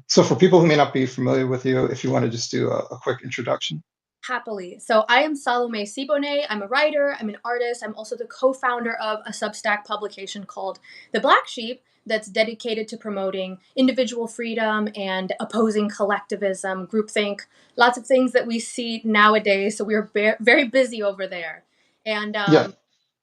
So for people who may not be familiar with you, if you want to just do a quick introduction. Happily. So I am Salome Sibonex. I'm a writer, I'm an artist. I'm also the co-founder of a Substack publication called The Black Sheep that's dedicated to promoting individual freedom and opposing collectivism, groupthink, lots of things that we see nowadays. So we're very busy over there. And Yeah.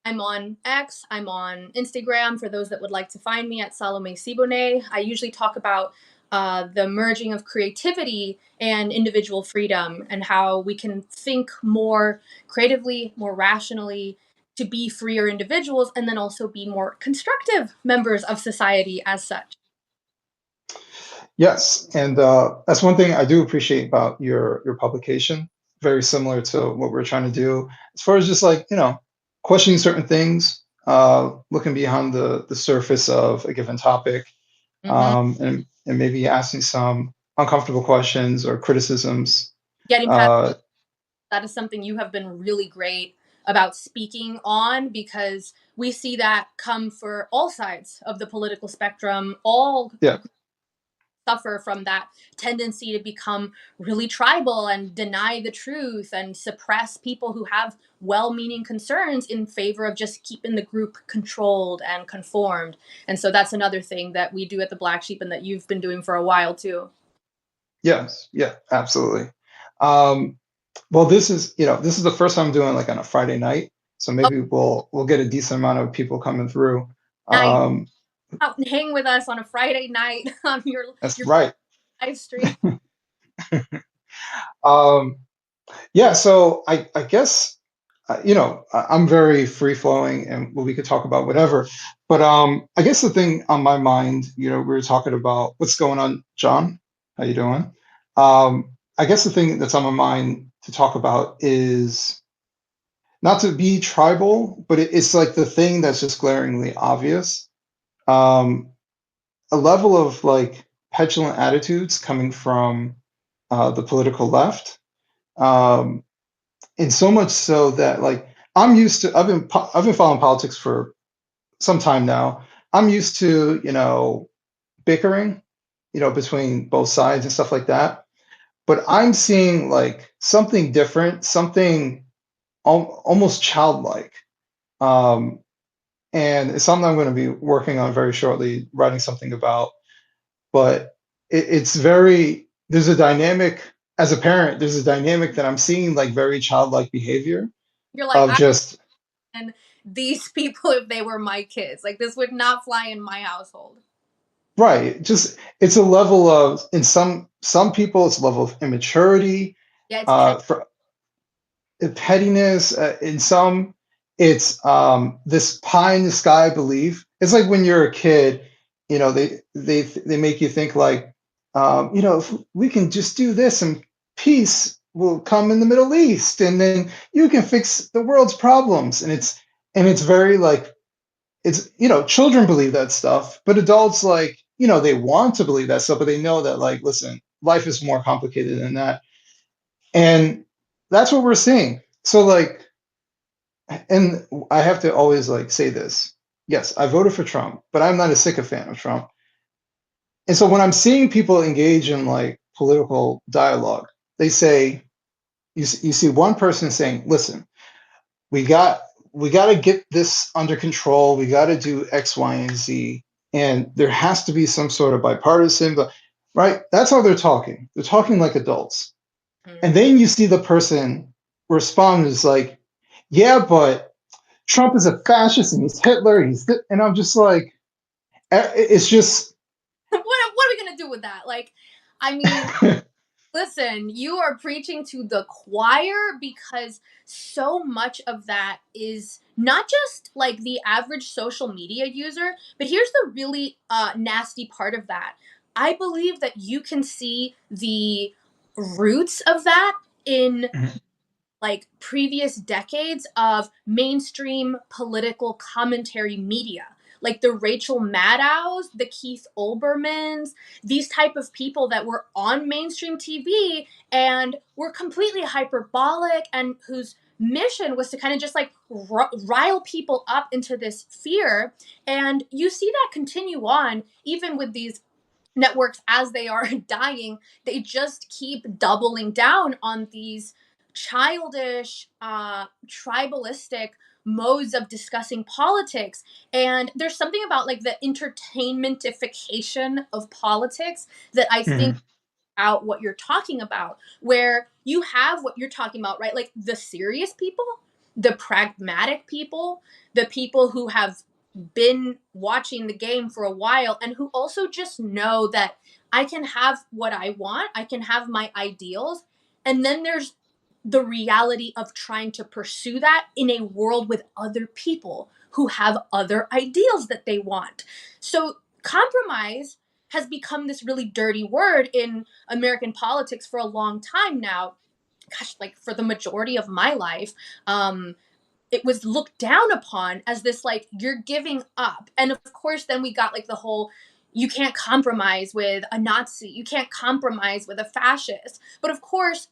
I'm on X, I'm on Instagram for those that would like to find me at Salome Sibonex. I usually talk about the merging of creativity and individual freedom and how we can think more creatively, more rationally to be freer individuals and then also be more constructive members of society as such. Yes. And that's one thing I do appreciate about your publication. Very similar to what we're trying to do, as far as just like, questioning certain things, looking behind the surface of a given topic, Hmm. and maybe asking some uncomfortable questions or criticisms. Getting past Uh, that is something you have been really great about speaking on because we see that come for all sides of the political spectrum. All yeah. suffer from that tendency to become really tribal and deny the truth and suppress people who have well-meaning concerns in favor of just keeping the group controlled and conformed. And so that's another thing that we do at the Black Sheep and that you've been doing for a while too. Yes. Yeah. Absolutely. Um, Well, this is the first time I'm doing like on a Friday night, so Oh, maybe we'll get a decent amount of people coming through. nice. Um, Out and hang with us on a Friday night on that's your right. live stream. Um, yeah, so I guess I'm very free flowing, and well, we could talk about whatever. But I guess the thing on my mind, we were talking about what's going on, John. How you doing? I guess the thing that's on my mind to talk about is not to be tribal, but it's like the thing that's just glaringly obvious. Um, a level of like petulant attitudes coming from the political left, um, and so much so that like I've been following politics for some time now. I'm used to bickering, between both sides and stuff like that. But I'm seeing like something different, something almost childlike. Um, and it's something I'm going to be working on very shortly, writing something about. But it's very there's a dynamic as a parent. There's a dynamic that I'm seeing like very childlike behavior You're like, of I just and these people if they were my kids. Like this would not fly in my household. right. Just it's a level of in some people it's a level of immaturity, Yeah, it's pet. for pettiness. In some, it's this pie in the sky belief. It's like when you're a kid, they make you think like, if we can just do this and peace will come in the Middle East, and then you can fix the world's problems. And it's very like children believe that stuff, but adults like they want to believe that stuff, but they know that like, listen, life is more complicated than that, and that's what we're seeing. So like, and I have to always like say this. Yes, I voted for Trump, but I'm not a sycophant of Trump. And so when I'm seeing people engage in like political dialogue, they say you see one person saying, "Listen, we got we got to get this under control. We got to do X, Y, and Z, and there has to be some sort of bipartisan." But right, that's how they're talking. They're talking like adults. And Mhm. then you see the person respond is like, "Yeah, but Trump is a fascist and he's Hitler. And I'm just like, it's just What are we gonna do with that? Like, I mean, listen, you are preaching to the choir because so much of that is not just like the average social media user, but here's the really nasty part of that. I believe that you can see the roots of that in like previous decades of mainstream political commentary media like the Rachel Maddows, the Keith Olbermans, these type of people that were on mainstream TV and were completely hyperbolic and whose mission was to kind of just like rile people up into this fear. And you see that continue on even with these networks, as they are dying, they just keep doubling down on these childish, tribalistic modes of discussing politics. And there's something about like the entertainmentification of politics that I think Mhm. out what you're talking about, where you have what you're talking about, right? Like the serious people, the pragmatic people, the people who have been watching the game for a while and who also just know that I can have what I want, I can have my ideals. And then there's the reality of trying to pursue that in a world with other people who have other ideals that they want. So compromise has become this really dirty word in American politics for a long time now. Gosh, like for the majority of my life, it was looked down upon as this like you're giving up. And of course, then we got like the whole you can't compromise with a Nazi, you can't compromise with a fascist. But of course,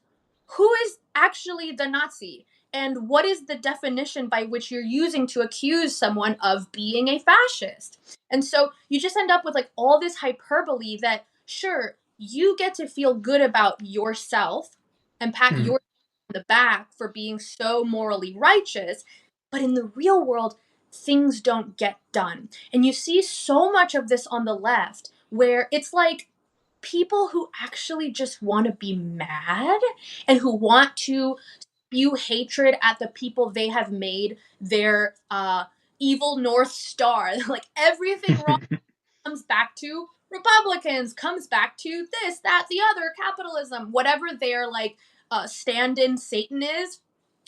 who is actually the Nazi? And what is the definition by which you're using to accuse someone of being a fascist? And so you just end up with like all this hyperbole that, sure, you get to feel good about yourself and pat Mhm. your on the back for being so morally righteous. But in the real world, things don't get done. And you see so much of this on the left where it's like people who actually just want to be mad and who want to spew hatred at the people they have made their evil North Star. Like everything wrong comes back to Republicans, comes back to this, that, the other, capitalism, whatever their like stand in Satan is,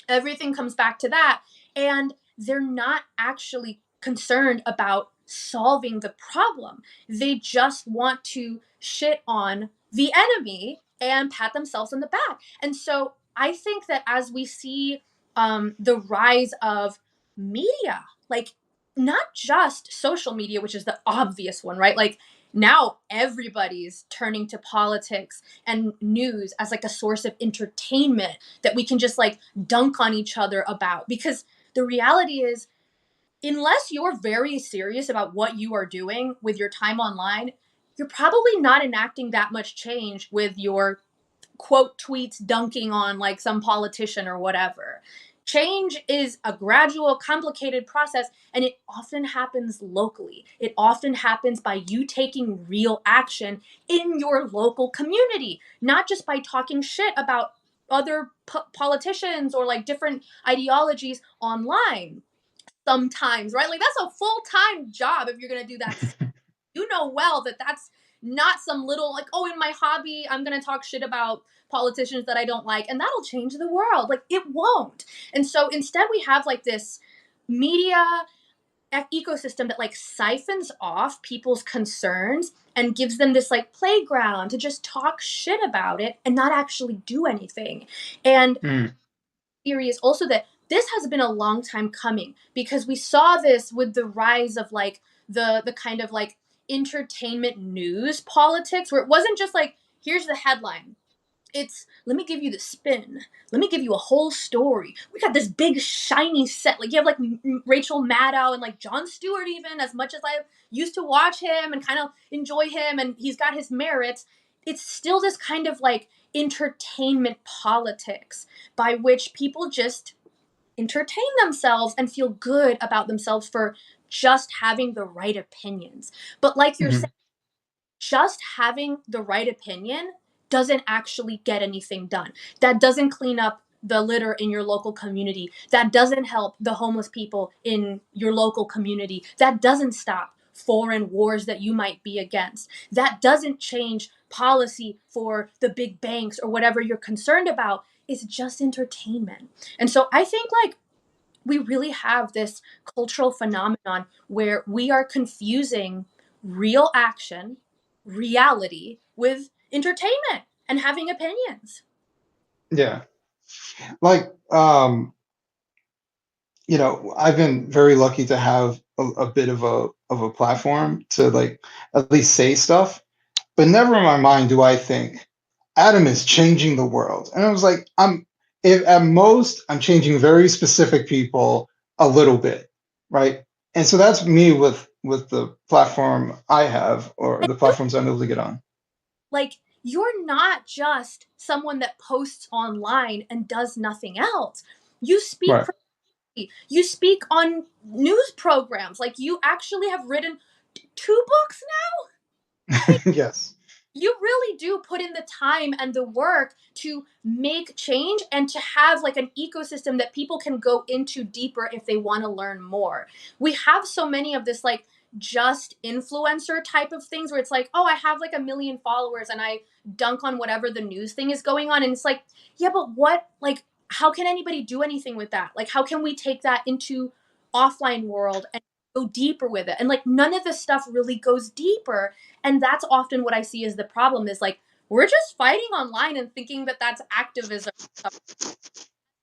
everything comes back to that. And they're not actually concerned about solving the problem. They just want to shit on the enemy and pat themselves on the back. And so I think that as we see the rise of media, like not just social media, which is the obvious one, right? Like now everybody's turning to politics and news as like a source of entertainment that we can just like dunk on each other about. Because the reality is, unless you're very serious about what you are doing with your time online, you're probably not enacting that much change with your quote tweets dunking on like some politician or whatever. Change is a gradual, complicated process, and it often happens locally. It often happens by you taking real action in your local community, not just by talking shit about other politicians or like different ideologies online sometimes, right? Like that's a full-time job if you're going to do that. You know well that that's not some little like, oh, in my hobby I'm going to talk shit about politicians that I don't like and that'll change the world. Like it won't. And so instead we have like this media ecosystem that like siphons off people's concerns and gives them this like playground to just talk shit about it and not actually do anything. And Mhm. theory is also that this has been a long time coming because we saw this with the rise of like the kind of like entertainment news politics where it wasn't just like here's the headline, it's let me give you the spin, let me give you a whole story, we got this big shiny set, like you have like Rachel Maddow and like Jon Stewart. Even as much as I used to watch him and kind of enjoy him and he's got his merits, it's still this kind of like entertainment politics by which people just entertain themselves and feel good about themselves for just having the right opinions. But like you're saying, Mhm. just having the right opinion doesn't actually get anything done. That doesn't clean up the litter in your local community. That doesn't help the homeless people in your local community. That doesn't stop foreign wars that you might be against. That doesn't change policy for the big banks or whatever you're concerned about. It's just entertainment. And so I think like we really have this cultural phenomenon where we are confusing real action, reality, with entertainment and having opinions. Yeah. Like, I've been very lucky to have a bit of a platform to like at least say stuff, but never in my mind do I think Adam is changing the world. And I was like, if at most I'm changing very specific people a little bit, right? And so that's me with with the platform I have or And the you platforms I'm able to get on. like you're not just someone that posts online and does nothing else. You speak Right. critically. You speak on news programs. Like you actually have written two books now. Like Yes. you really do put in the time and the work to make change and to have like an ecosystem that people can go into deeper if they want to learn more. We have so many of this like just influencer type of things where it's like, oh, I have like a million followers and I dunk on whatever the news thing is going on. And it's like, yeah, but what, like, how can anybody do anything with that? Like, how can we take that into offline world and go deeper with it? And like, none of this stuff really goes deeper, and that's often what I see as the problem is like we're just fighting online and thinking that that's activism.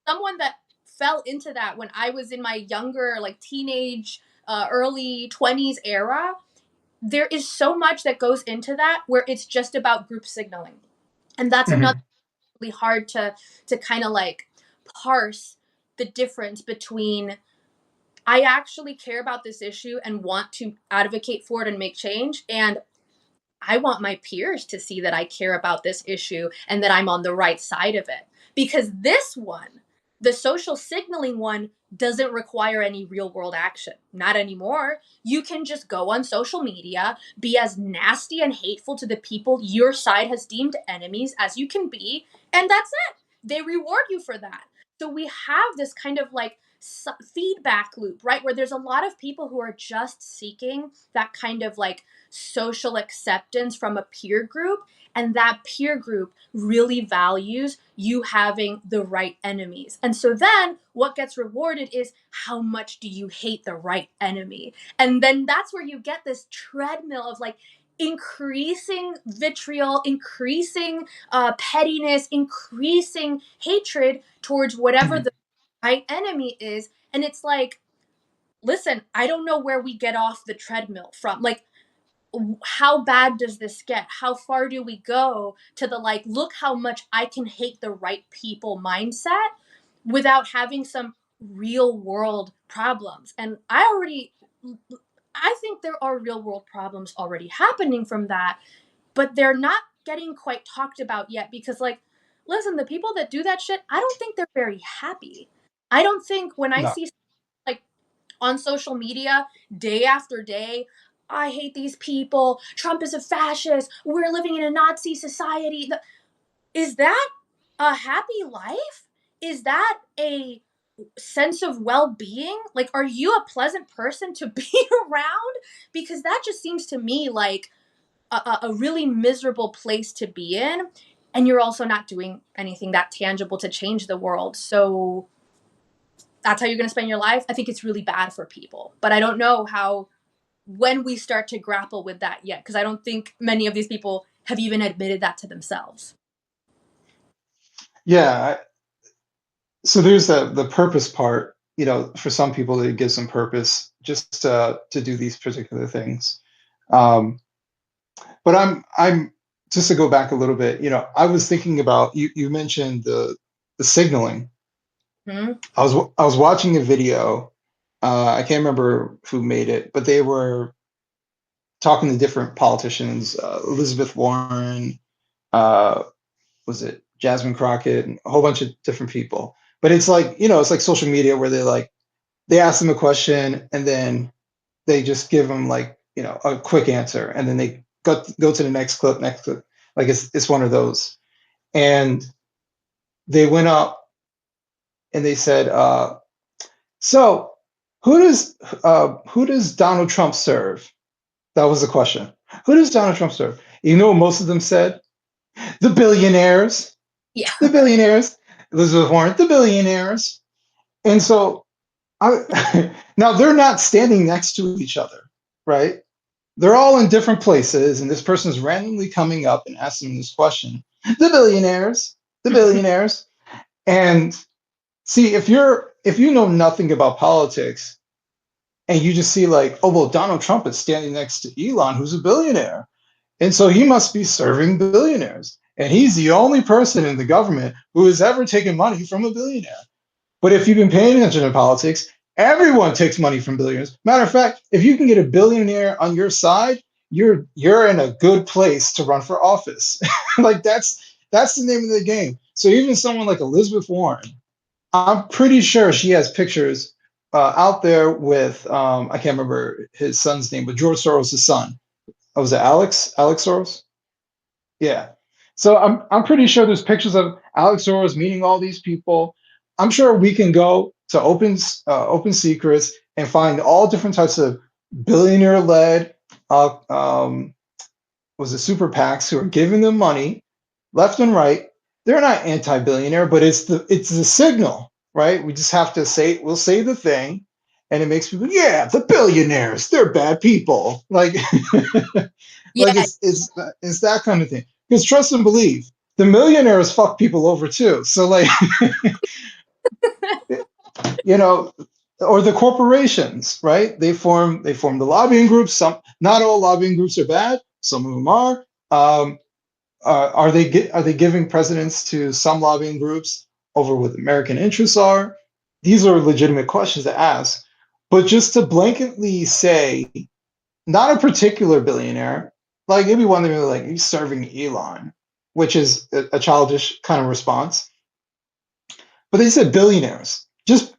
Someone that fell into that when I was in my younger like teenage early 20s era, there is so much that goes into that where it's just about group signaling, and that's another Mhm. really hard to kind of like parse the difference between I actually care about this issue and want to advocate for it and make change, and I want my peers to see that I care about this issue and that I'm on the right side of it. Because this one, the social signaling one, doesn't require any real world action. Not anymore. You can just go on social media, be as nasty and hateful to the people your side has deemed enemies as you can be, and that's it. They reward you for that. So we have this kind of like feedback loop, right? Where there's a lot of people who are just seeking that kind of like social acceptance from a peer group, and that peer group really values you having the right enemies. And so then what gets rewarded is how much do you hate the right enemy? And then that's where you get this treadmill of like increasing vitriol, increasing pettiness, increasing hatred towards whatever Mhm. the right enemy is. And it's like, listen, I don't know where we get off the treadmill from. Like, how bad does this get? How far do we go to the like, look how much I can hate the right people mindset without having some real world problems? And I think there are real world problems already happening from that, but they're not getting quite talked about yet because, like, listen, the people that do that shit, I don't think they're very happy. I don't think when I No. see like on social media day after day. I hate these people. Trump is a fascist. We're living in a Nazi society. Is that a happy life? Is that a sense of well being? Like, are you a pleasant person to be around? Because that just seems to me like a really miserable place to be in. And you're also not doing anything that tangible to change the world. So that's how you're going to spend your life. I think it's really bad for people. But I don't know how when we start to grapple with that yet, because I don't think many of these people have even admitted that to themselves. Yeah. So there's the purpose part. For some people, it gives them purpose just to do these particular things. Um, but I'm just to go back a little bit. I was thinking about you. You mentioned the signaling. Hmm. I was watching a video. I can't remember who made it, but they were talking to different politicians. Elizabeth Warren, uh, was it Jasmine Crockett, and a whole bunch of different people. But it's like social media where they ask them a question and then they just give them like a quick answer and then they go to the next clip. Like it's one of those. And they went up and they said, so who does Donald Trump serve? That was the question. Who does Donald Trump serve? You know what most of them said? The billionaires. Yeah. The billionaires. Elizabeth Warren, the billionaires. And so now they're not standing next to each other, right? They're all in different places, and this person's randomly coming up and asking this question. The billionaires, the billionaires. And see, if you know nothing about politics and you just see like, oh well, Donald Trump is standing next to Elon, who's a billionaire. And so he must be serving billionaires. And he's the only person in the government who has ever taken money from a billionaire. But if you've been paying attention to politics, Everyone takes money from billionaires. Matter of fact, if you can get a billionaire on your side, you're in a good place to run for office. Like that's the name of the game. So even someone like Elizabeth Warren, I'm pretty sure she has pictures out there with I can't remember his son's name, but George Soros' son. Oh, was it Alex? Alex Soros? Yeah. So I'm pretty sure there's pictures of Alex Soros meeting all these people. I'm sure we can go to Open Secrets and find all different types of billionaire-led uh, um, was it super PACs who are giving them money left and right. They're not anti-billionaire, but it's the signal, right? We just have to say we'll say the thing, and it makes people, yeah, the billionaires, they're bad people. Like like Yeah. it's that kind of thing. Because trust and believe, the millionaires fuck people over too. So like you know, or the corporations, right? They form the lobbying groups. Some not all lobbying groups are bad. Some of them are. Um, are they giving precedence to some lobbying groups over what American interests are? These are legitimate questions to ask. But just to blanketly say, not a particular billionaire, like maybe one of them like he's serving Elon, which is a childish kind of response. But they said billionaires, just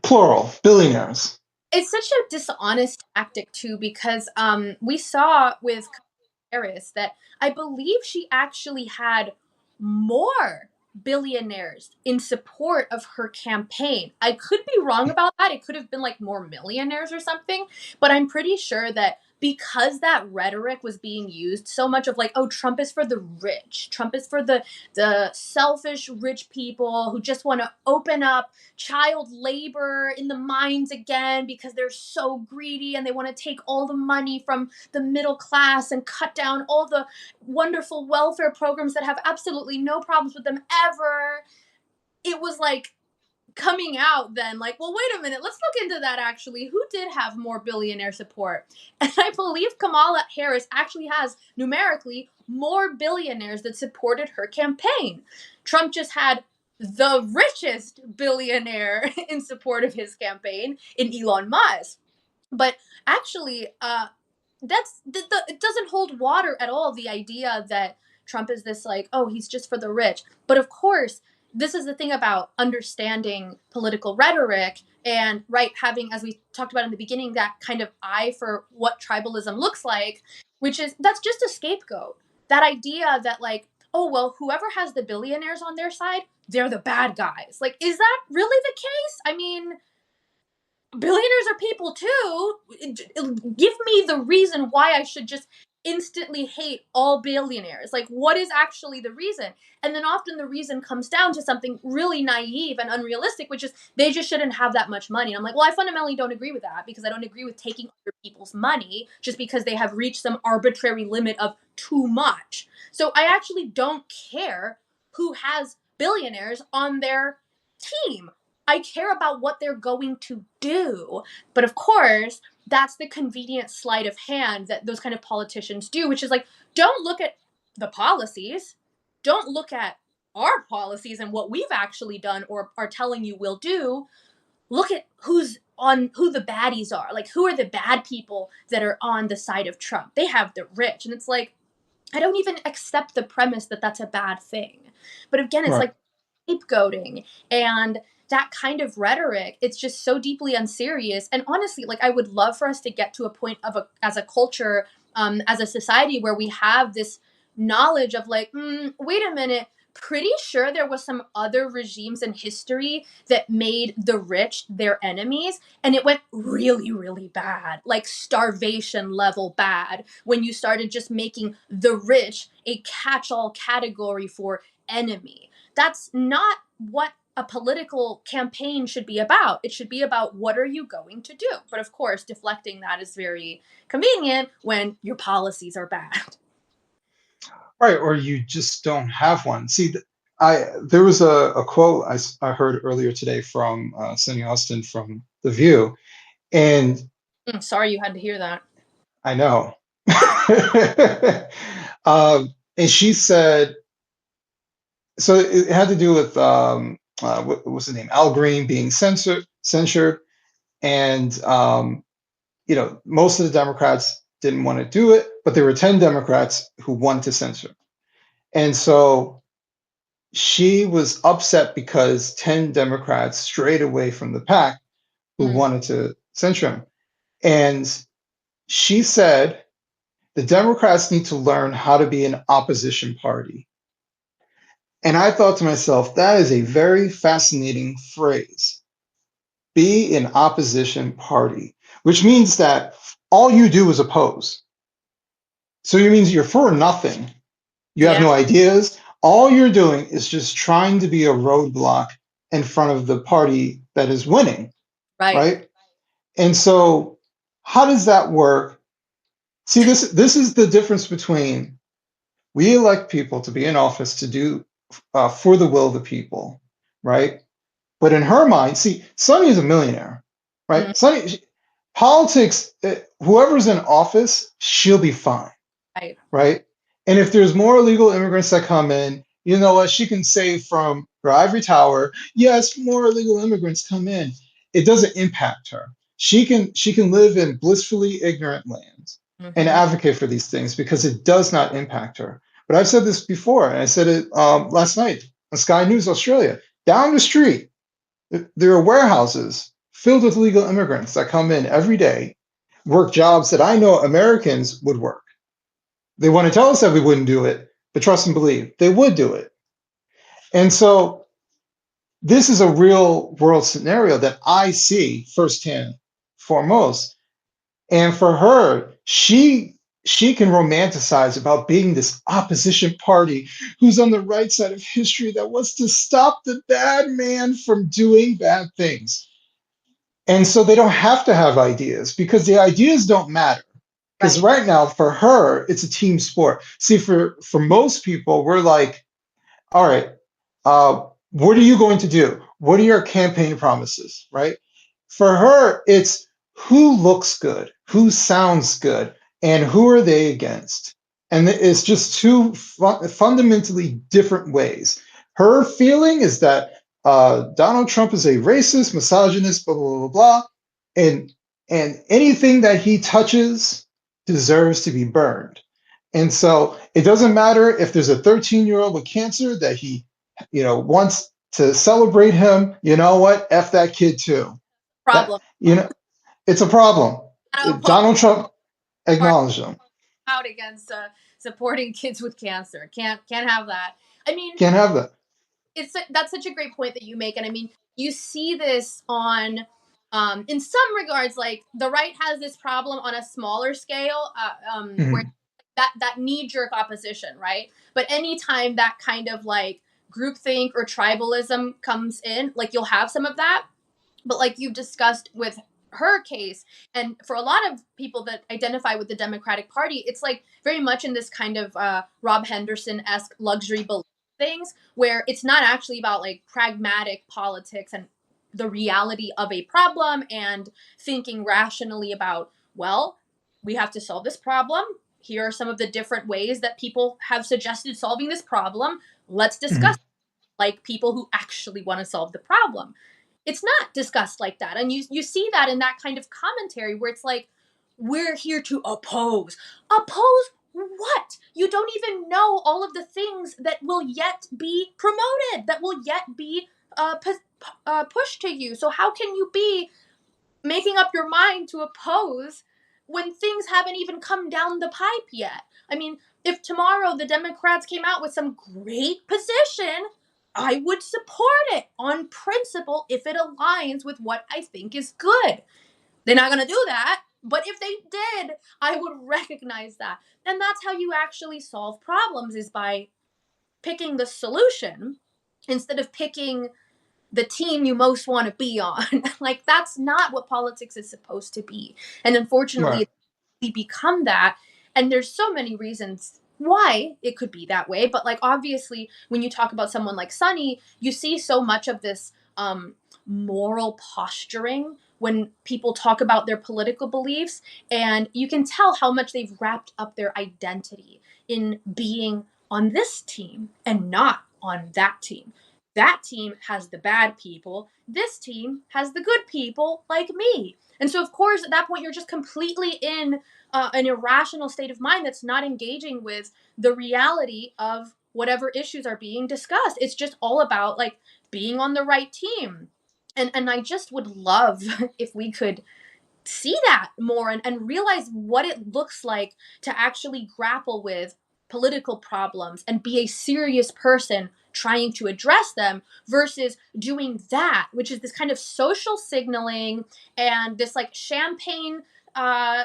plural, billionaires. It's such a dishonest tactic too, because we saw with Harris that I believe she actually had more billionaires in support of her campaign. I could be wrong about that. It could have been like more millionaires or something, but I'm pretty sure that because that rhetoric was being used so much of like, oh, Trump is for the rich. Trump is for the selfish rich people who just want to open up child labor in the mines again because they're so greedy and they want to take all the money from the middle class and cut down all the wonderful welfare programs that have absolutely no problems with them ever. It was like coming out then like, well, wait a minute, let's look into that. Actually, who did have more billionaire support? And I believe Kamala Harris actually has numerically more billionaires that supported her campaign. Trump just had the richest billionaire in support of his campaign in Elon Musk. But actually, it doesn't hold water at all. The idea that Trump is this like, oh, he's just for the rich. But of course, this is the thing about understanding political rhetoric and right having, as we talked about in the beginning, that kind of eye for what tribalism looks like, which is that's just a scapegoat. That idea that like, oh well, whoever has the billionaires on their side, they're the bad guys. Like, is that really the case? I mean, billionaires are people too. Give me the reason why I should just instantly hate all billionaires. Like, what is actually the reason? And then often the reason comes down to something really naive and unrealistic, which is they just shouldn't have that much money. And I'm like, well, I fundamentally don't agree with that because I don't agree with taking other people's money just because they have reached some arbitrary limit of too much. So I actually don't care who has billionaires on their team. I care about what they're going to do. But of course, that's the convenient sleight of hand that those kind of politicians do, which is like, don't look at the policies. Don't look at our policies and what we've actually done or are telling you we'll do. Look at who the baddies are. Like, who are the bad people that are on the side of Trump? They have the rich. And it's like, I don't even accept the premise that that's a bad thing. But again, it's Right. like scapegoating and that kind of rhetoric. It's just so deeply unserious. And honestly, like I would love for us to get to a point of as a culture, as a society where we have this knowledge of like, wait a minute. Pretty sure there was some other regimes in history that made the rich their enemies, and it went really, really bad, like starvation level bad, when you started just making the rich a catch all category for enemy. That's not what a political campaign should be about. It should be about what are you going to do? But of course, deflecting that is very convenient when your policies are bad. Right, or you just don't have one. See, I there was a quote I heard earlier today from Cindy Austin from The View, and Sorry you had to hear that. I know. And she said, so it had to do with what's the name? Al Green being censored, and most of the Democrats didn't want to do it, but there were 10 Democrats who wanted to censor. And so she was upset because 10 Democrats strayed away from the pack who Mm, wanted to censure him. And she said the Democrats need to learn how to be an opposition party. And I thought to myself, that is a very fascinating phrase. Be an opposition party, which means that all you do is oppose. So it means you're for nothing. You have yeah, no ideas. All you're doing is just trying to be a roadblock in front of the party that is winning, right, right? And so, how does that work? See, this is the difference between we elect people to be in office to do for the will of the people, right? But in her mind, see, Sonny is a millionaire, mm, right? Politics, whoever's in office, she'll be fine, right, right? And if there's more illegal immigrants that come in, you know what? She can say from her ivory tower, yes, more illegal immigrants come in. It doesn't impact her. She can live in blissfully ignorant lands and hmm, advocate for these things because it does not impact her. But I've said this before, and I said it last night on Sky News Australia. Down the street, there are warehouses filled with illegal immigrants that come in every day, work jobs that I know Americans would work. They want to tell us that we wouldn't do it, but trust and believe they would do it. And so this is a real world scenario that I see firsthand, foremost. And for her, she can romanticize about being this opposition party who's on the right side of history that wants to stop the bad man from doing bad things. And so they don't have to have ideas because the ideas don't matter. Because right, right now, for her, it's a team sport. See, for most people, we're like, all right, what are you going to do? What are your campaign promises, right? For her, it's who looks good, who sounds good, and who are they against? And it's just two fundamentally different ways. Her feeling is that Donald Trump is a racist, misogynist, blah, blah, blah, blah, and, and anything that he touches deserves to be burned. And so it doesn't matter if there's a 13-year-old with cancer that he, wants to celebrate him. You know what? F that kid too. That problem. it's a problem. Gotta oppose Donald Trump part acknowledged him. out against supporting kids with cancer. Can't have that. I mean, Can't have that. that's such a great point that you make, and I mean, you see this on in some regards, like the right has this problem on a smaller scale, where Mhm. that knee jerk opposition, right? But anytime that kind of like groupthink or tribalism comes in, like you'll have some of that. But like you've discussed with her case, and for a lot of people that identify with the Democratic Party, it's like very much in this kind of Rob Henderson-esque luxury belief things where it's not actually about like pragmatic politics and the reality of a problem and thinking rationally about, well, we have to solve this problem. Here are some of the different ways that people have suggested solving this problem. Let's discuss, Mhm. like people who actually want to solve the problem. It's not discussed like that. And you see that in that kind of commentary where it's like, we're here to oppose. Oppose what? You don't even know all of the things that will yet be promoted, that will yet be pushed to you. So how can you be making up your mind to oppose when things haven't even come down the pipe yet? I mean, if tomorrow the Democrats came out with some great position, I would support it on principle if it aligns with what I think is good. They're not going to do that, but if they did, I would recognize that. And that's how you actually solve problems, is by picking the solution instead of picking the team you most want to be on. Like that's not what politics is supposed to be. And unfortunately, Right. it's become that. And there's so many reasons why it could be that way. But like obviously, when you talk about someone like Sunny, you see so much of this moral posturing when people talk about their political beliefs, and you can tell how much they've wrapped up their identity in being on this team and not on that team. that team has the bad people. This team has the good people like me. And so, of course, at that point, you're just completely in an irrational state of mind that's not engaging with the reality of whatever issues are being discussed. It's just all about like being on the right team. And I just would love if we could see that more and realize what it looks like to actually grapple with political problems and be a serious person trying to address them versus doing that, which is this kind of social signaling and this like champagne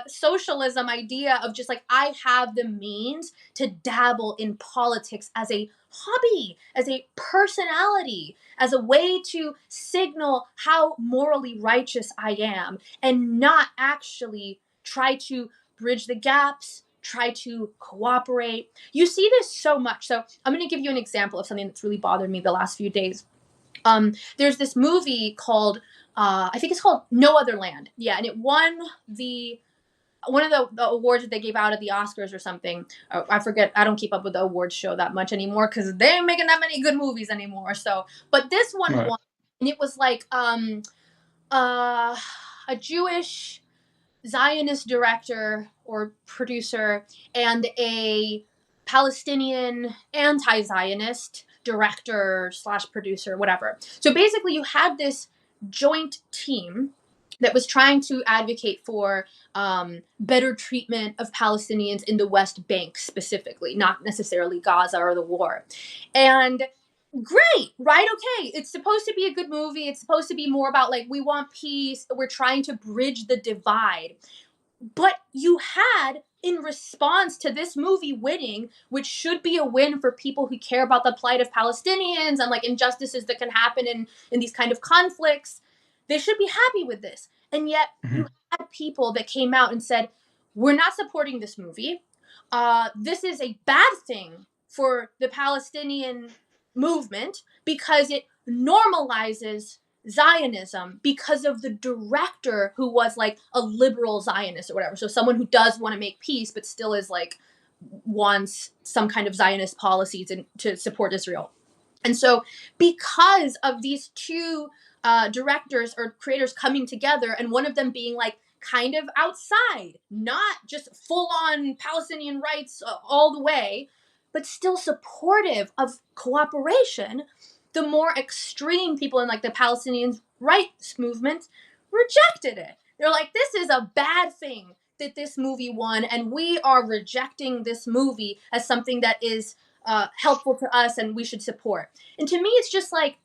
socialism idea of just like I have the means to dabble in politics as a hobby, as a personality, as a way to signal how morally righteous I am and not actually try to bridge the gaps, try to cooperate. You see this so much. So I'm going to give you an example of something that's really bothered me the last few days. There's this movie called, I think it's called No Other Land. Yeah, and it won the one of the awards that they gave out at the Oscars or something. I forget. I don't keep up with the awards show that much anymore because they ain't making that many good movies anymore. So, but this one Right. won, and it was like uh, a Jewish Zionist director or producer and a Palestinian anti-Zionist director slash producer, whatever. So basically, you had this joint team that was trying to advocate for better treatment of Palestinians in the West Bank specifically, not necessarily Gaza or the war. And great, right? Okay, it's supposed to be a good movie. It's supposed to be more about like we want peace. We're trying to bridge the divide. But you had, in response to this movie winning, which should be a win for people who care about the plight of Palestinians and like injustices that can happen in these kind of conflicts, they should be happy with this. And yet you Mhm. had people that came out and said, we're not supporting this movie. This is a bad thing for the Palestinian movement because it normalizes Zionism because of the director who was like a liberal Zionist or whatever. So someone who does want to make peace, but still is like wants some kind of Zionist policies to support Israel. And so, because of these two directors or creators coming together, and one of them being like kind of outside, not just full on Palestinian rights all the way, but still supportive of cooperation, the more extreme people in like the Palestinian rights movement rejected it. They're like, this is a bad thing that this movie won, and we are rejecting this movie as something that is helpful to us and we should support. And to me, it's just like,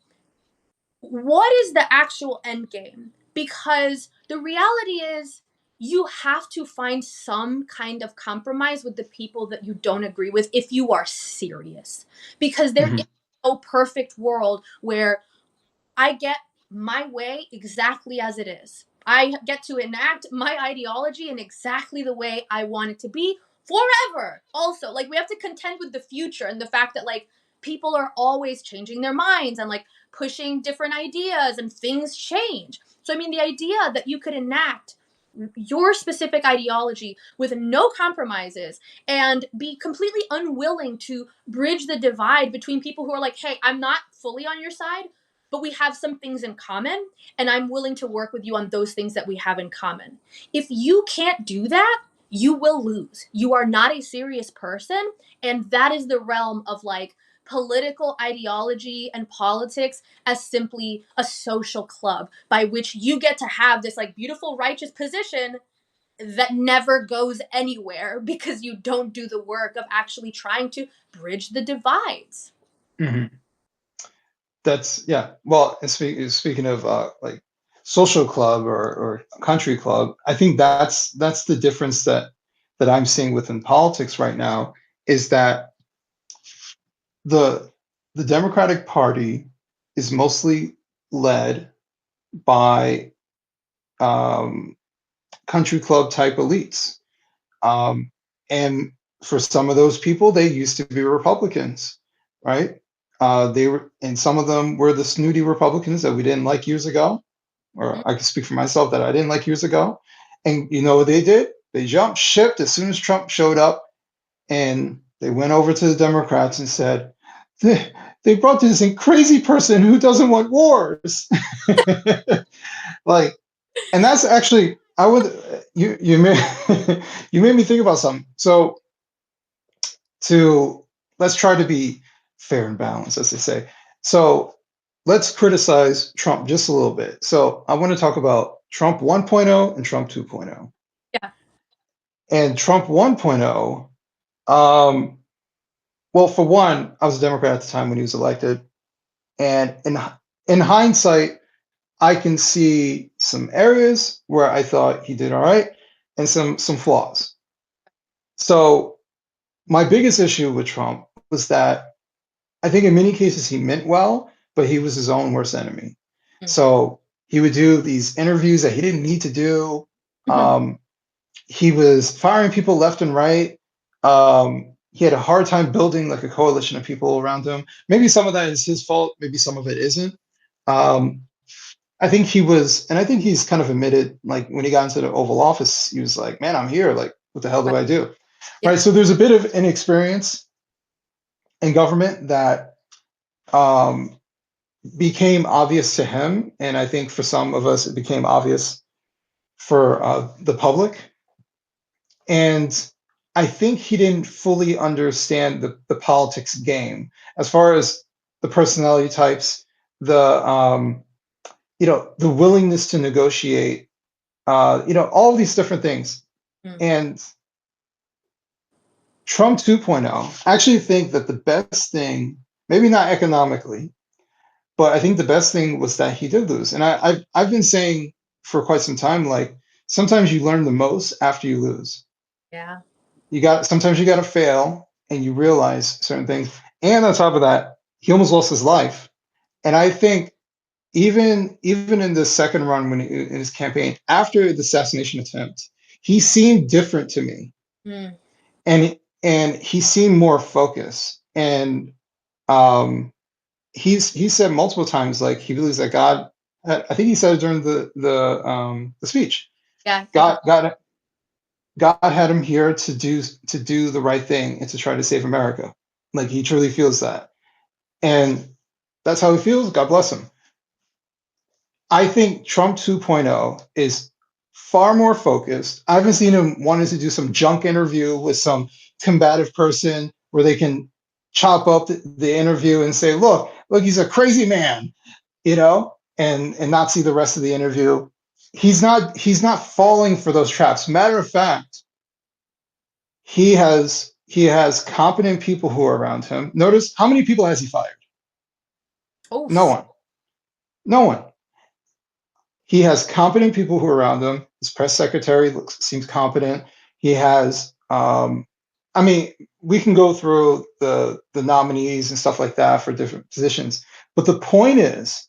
what is the actual end game? Because the reality is, you have to find some kind of compromise with the people that you don't agree with if you are serious. Because there is Mhm. no perfect world where I get my way exactly as it is. I get to enact my ideology in exactly the way I want it to be forever. Also, like we have to contend with the future and the fact that like people are always changing their minds and like pushing different ideas and things change. So I mean the idea that you could enact your specific ideology with no compromises and be completely unwilling to bridge the divide between people who are like, hey, I'm not fully on your side, but we have some things in common, and I'm willing to work with you on those things that we have in common. If you can't do that, you will lose. You are not a serious person, and that is the realm of like political ideology and politics as simply a social club by which you get to have this like beautiful righteous position that never goes anywhere because you don't do the work of actually trying to bridge the divides. Mhm. That's yeah. Well, and speaking of like social club or country club, I think that's the difference that I'm seeing within politics right now is that the the Democratic Party is mostly led by um, country club type elites. Um, and for some of those people, they used to be Republicans, right? They were, and some of them were the snooty Republicans that we didn't like years ago, Mhm. or I can speak for myself that I didn't like years ago. And you know what they did? They jumped ship as soon as Trump showed up, and they went over to the Democrats and said, they brought this crazy person who doesn't want wars. Like, and that's actually I would you made you made me think about something. So to let's try to be fair and balanced, as they say. So let's criticize Trump just a little bit. So I want to talk about Trump 1.0 and Trump 2.0. Yeah. And Trump 1.0, um, well, for one, I was a Democrat at the time when he was elected, and in hindsight, I can see some areas where I thought he did all right, and some flaws. So my biggest issue with Trump was that I think in many cases he meant well, but he was his own worst enemy. Mm. So he would do these interviews that he didn't need to do. Mhm. He was firing people left and right. He had a hard time building like a coalition of people around him. Maybe some of that is his fault. Maybe some of it isn't. Um, I think he was, and I think he's kind of admitted, like when he got into the Oval Office, he was like, "Man, I'm here. Like, what the hell do Right. I do?" Yeah. Right. So there's a bit of inexperience in government that um, became obvious to him, and I think for some of us, it became obvious for the public. And I think he didn't fully understand the politics game as far as the personality types, the the willingness to negotiate, all these different things. Mm. And Trump 2.0, I actually think that the best thing, maybe not economically, but I think the best thing was that he did lose. And I've been saying for quite some time, like sometimes you learn the most after you lose. Yeah. Sometimes you got to fail and you realize certain things. And on top of that, he almost lost his life. And I think even in the second run when in his campaign after the assassination attempt, he seemed different to me, Mm. and he seemed more focused. And um, he said multiple times like he believes that God. I think he said it during the speech. Yeah. I heard. God had him here to do the right thing and to try to save America. Like he truly feels that, and that's how he feels. God bless him. I think Trump 2.0 is far more focused. I haven't seen him wanting to do some junk interview with some combative person where they can chop up the interview and say, look, he's a crazy man, and not see the rest of the interview. He's not falling for those traps. Matter of fact, he has competent people who are around him. Notice how many people has he fired? No Oof. one. No one. He has competent people who are around him. His press secretary seems competent. He has, I mean, we can go through the nominees and stuff like that for different positions. But the point is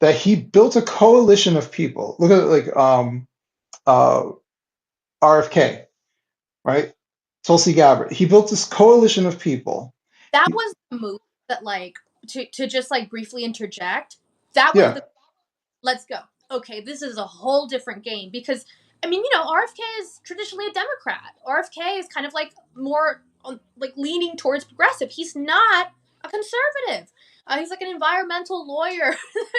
that he built a coalition of people. Look at like uh, RFK, right? Tulsi Gabbard. He built this coalition of people. That was the move that, like, to just like briefly interject. That was Yeah. the let's go. Okay, this is a whole different game because I mean, RFK is traditionally a Democrat. RFK is kind of like more like leaning towards progressive. He's not a conservative. He's like an environmental lawyer.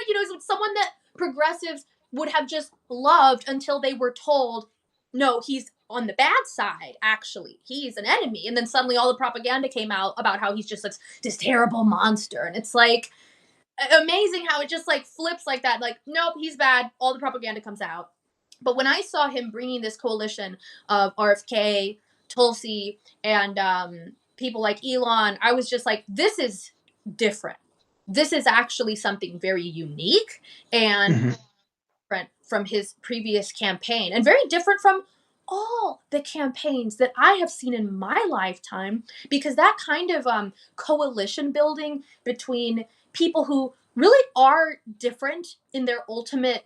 He's someone that progressives would have just loved until they were told, no, he's on the bad side. Actually, he's an enemy. And then suddenly all the propaganda came out about how he's just this terrible monster. And it's like, amazing how it just like flips like that. Like, nope, he's bad. All the propaganda comes out. But when I saw him bringing this coalition of RFK, Tulsi, and people like Elon, I was just like, this is different. This is actually something very unique and Mhm. different from his previous campaign and very different from all the campaigns that I have seen in my lifetime because that kind of coalition building between people who really are different in their ultimate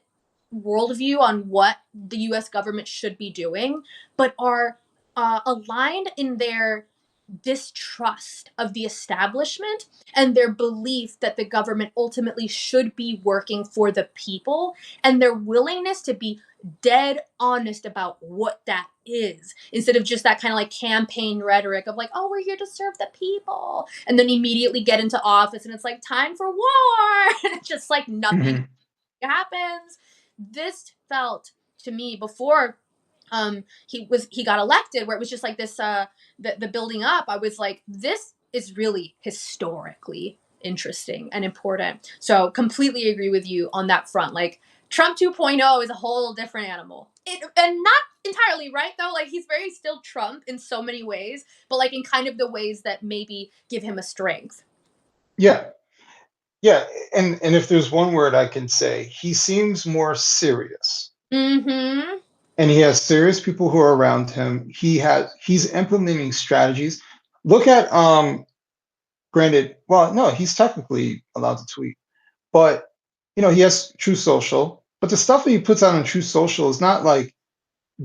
worldview on what the US government should be doing, but are aligned in their distrust of the establishment and their belief that the government ultimately should be working for the people, and their willingness to be dead honest about what that is, instead of just that kind of like campaign rhetoric of like, oh, we're here to serve the people, and then immediately get into office and it's like time for war. And it's just like nothing Hmm. happens. This felt to me before he got elected, where it was just like this the building up. I was like, this is really historically interesting and important. So completely agree with you on that front. Like Trump 2.0 is a whole different animal. And not entirely right though. Like he's very still Trump in so many ways, but like in kind of the ways that maybe give him a strength. Yeah, yeah, and if there's one word I can say, he seems more serious, Mm-hmm. and he has serious people who are around him. He's implementing strategies. Look at granted, well, no, he's technically allowed to tweet, but he has True Social. But the stuff that he puts out on True Social is not like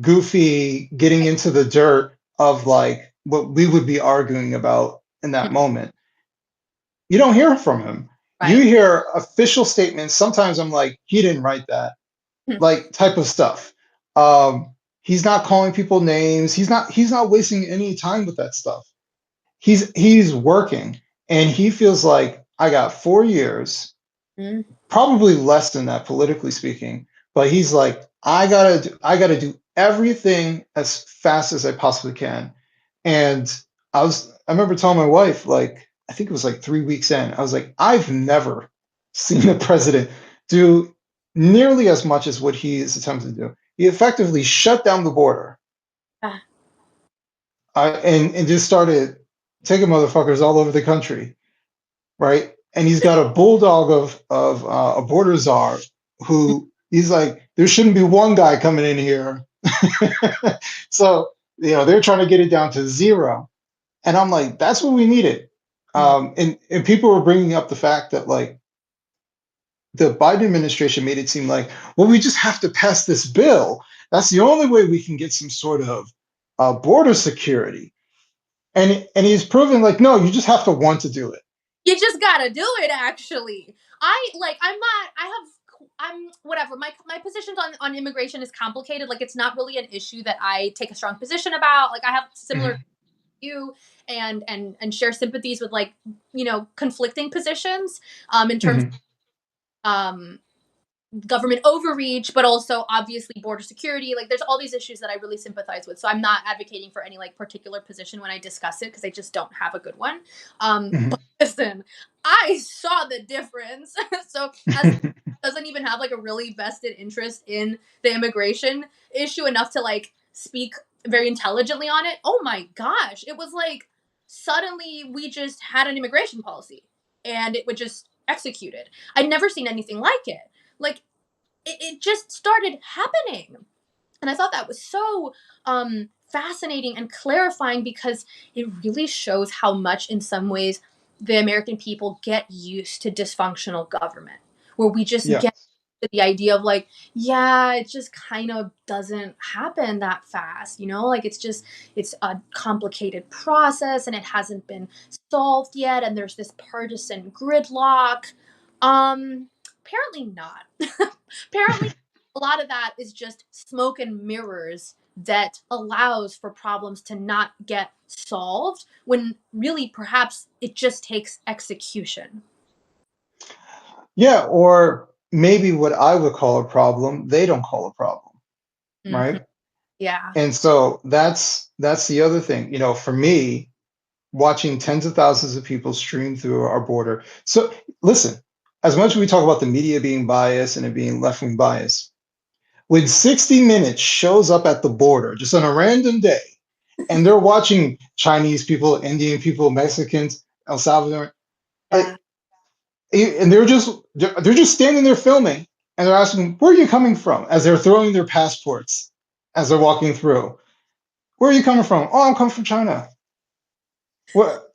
goofy, getting into the dirt of like what we would be arguing about in that moment. You don't hear from him. You Right. hear official statements. Sometimes I'm like, he didn't write that, like type of stuff. He's not calling people names. He's not wasting any time with that stuff. He's working, and he feels like I got 4 years, Mm-hmm. probably less than that politically speaking, but he's like, I gotta do everything as fast as I possibly can. And I remember telling my wife, like, I think it was like 3 weeks in, I was like, I've never seen a president do nearly as much as what he is attempting to do. He effectively shut down the border, Ah, and just started taking motherfuckers all over the country, right? And he's got a bulldog of a border czar who he's like, there shouldn't be one guy coming in here. So they're trying to get it down to zero, and I'm like, that's what we needed. And people were bringing up the fact that like the Biden administration made it seem like, well, we just have to pass this bill. That's the only way we can get some sort of border security. And he's proven like, no, you just have to want to do it. you just gotta do it. Actually, I'm not. I'm whatever. My positions on immigration is complicated. Like it's not really an issue that I take a strong position about. Like I have similar to Mhm, you, and share sympathies with like conflicting positions in terms mhm, of government overreach, but also obviously border security. Like there's all these issues that I really sympathize with. So I'm not advocating for any like particular position when I discuss it because I just don't have a good one. But mhm. listen, I saw the difference. So as doesn't even have like a really vested interest in the immigration issue enough to like speak very intelligently on it. Oh my gosh, it was like suddenly we just had an immigration policy and it was just executed. I'd never seen anything like it. Like it just started happening. And I thought that was so fascinating and clarifying because it really shows how much, in some ways, the American people get used to dysfunctional government, where we just Yeah. get to the idea of like, yeah, it just kind of doesn't happen that fast, Like it's a complicated process and it hasn't been solved yet, and there's this partisan gridlock. Apparently not. Apparently a lot of that is just smoke and mirrors that allows for problems to not get solved when really perhaps it just takes execution. Yeah, or maybe what I would call a problem, they don't call a problem, Mhm. right? Yeah. And so that's the other thing. For me, watching tens of thousands of people stream through our border. So listen, as much as we talk about the media being biased and it being left-wing biased, when 60 Minutes shows up at the border just on a random day, and they're watching Chinese people, Indian people, Mexicans, El Salvador, Yeah. and they're just standing there filming, and they're asking, where are you coming from, as they're throwing their passports as they're walking through. Where are you coming from? Oh, I'm coming from China.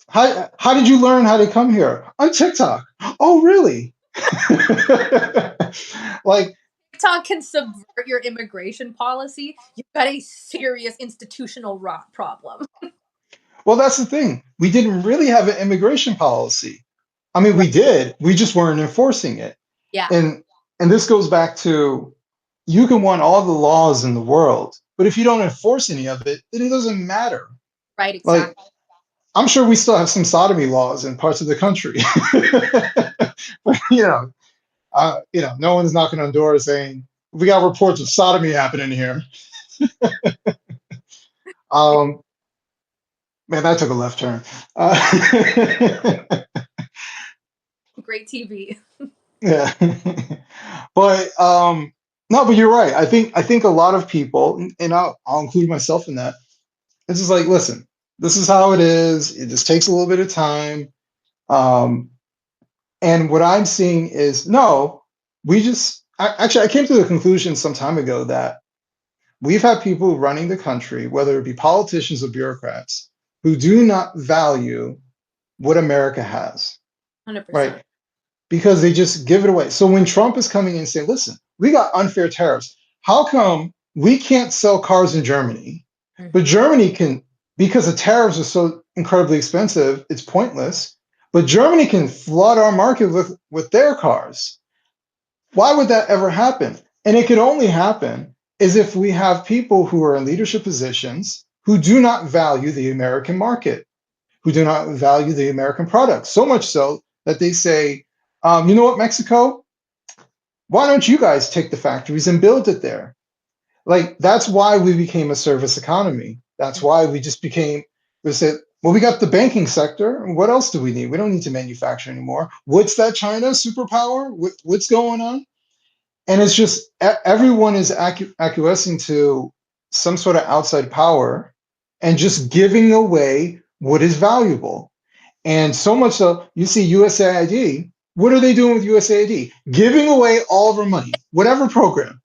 How did you learn how to come here? On TikTok. Oh, really? Like, TikTok can subvert your immigration policy. You've got a serious institutional rot problem. Well, that's the thing. We didn't really have an immigration policy. I mean, Right. we did. We just weren't enforcing it. Yeah. And and this goes back to you can want all the laws in the world, but if you don't enforce any of it, then it doesn't matter. Right. Like Exactly. I'm sure we still have some sodomy laws in parts of the country, but no one's knocking on doors saying we got reports of sodomy happening here. Um, Man, that took a left turn. Great TV. Yeah, but no, but you're right. I think a lot of people, and I'll include myself in that. It's just like, listen, this is how it is. It just takes a little bit of time. Um, and what I'm seeing is no, actually I came to the conclusion some time ago that we've had people running the country, whether it be politicians or bureaucrats, who do not value what America has, 100%. right? Because they just give it away. So when Trump is coming in and saying, listen, we got unfair tariffs, how come we can't sell cars in Germany, but Hmm. Germany can, because the tariffs are so incredibly expensive, it's pointless, but Germany can flood our market with their cars. Why would that ever happen? And it could only happen is if we have people who are in leadership positions who do not value the American market, who do not value the American product. So much so that they say, you know what, Mexico, why don't you guys take the factories and build it there? Like, that's why we became a service economy. That's why we just became, we said, well, we got the banking sector. What else do we need? We don't need to manufacture anymore. What's that China superpower? What's going on? And it's just everyone is acquiescing to some sort of outside power and just giving away what is valuable. And so much so, you see USAID. What are they doing with USAID? Giving away all of our money, whatever program.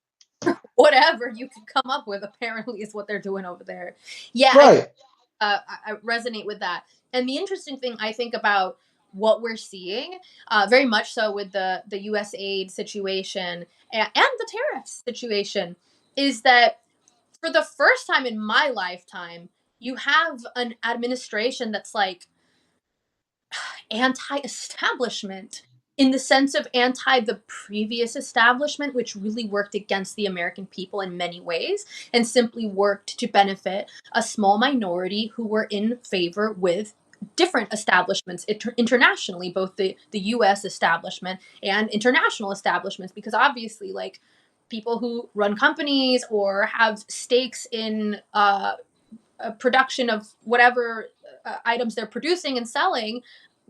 Whatever you can come up with, apparently, is what they're doing over there. Yeah, Right. I resonate with that. And the interesting thing I think about what we're seeing, very much so with the U.S. aid situation and the tariffs situation, is that for the first time in my lifetime, you have an administration that's like anti-establishment in the sense of anti the previous establishment, which really worked against the American people in many ways and simply worked to benefit a small minority who were in favor with different establishments internationally, both the US establishment and international establishments, because obviously, like, people who run companies or have stakes in a production of whatever items they're producing and selling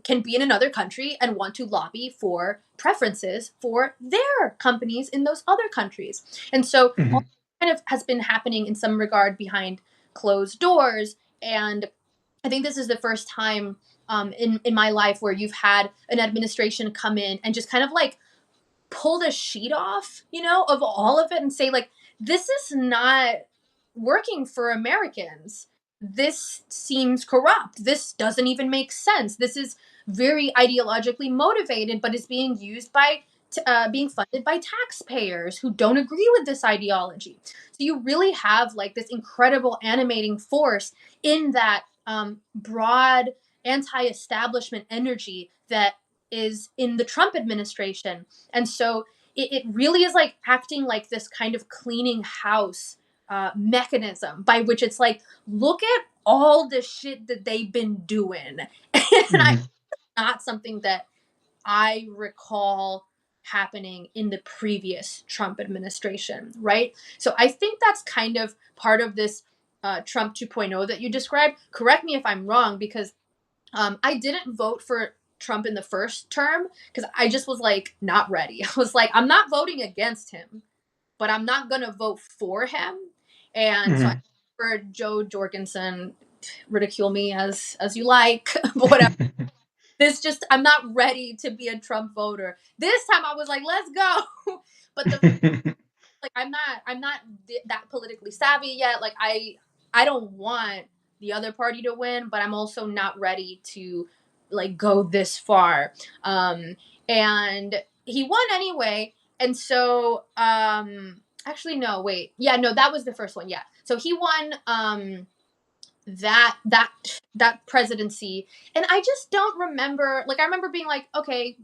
can be in another country and want to lobby for preferences for their companies in those other countries. And so all Mhm. kind of has been happening in some regard behind closed doors. And I think this is the first time in my life where you've had an administration come in and just kind of like pull the sheet off, of all of it and say, like, this is not working for Americans. This seems corrupt. This doesn't even make sense. This is very ideologically motivated, but is being used by being funded by taxpayers who don't agree with this ideology. So you really have like this incredible animating force in that broad anti-establishment energy that is in the Trump administration. And so it really is like acting like this kind of cleaning house mechanism by which it's like, look at all the shit that they've been doing. And I Mhm. not something that I recall happening in the previous Trump administration, right? So I think that's kind of part of this Trump 2.0 that you described. Correct me if I'm wrong, because I didn't vote for Trump in the first term because I just was like not ready. I was like, I'm not voting against him, but I'm not gonna vote for him. And so I Mhm. for Joe Jorgensen, ridicule me as you like, but whatever. This just I'm not ready to be a Trump voter. This time I was like, let's go. But the like I'm not that politically savvy yet. Like I don't want the other party to win, but I'm also not ready to like go this far. Um and he won anyway. And so actually no, wait. Yeah, no, that was the first one. Yeah. So he won that presidency. And I just don't remember, like I remember being like, okay,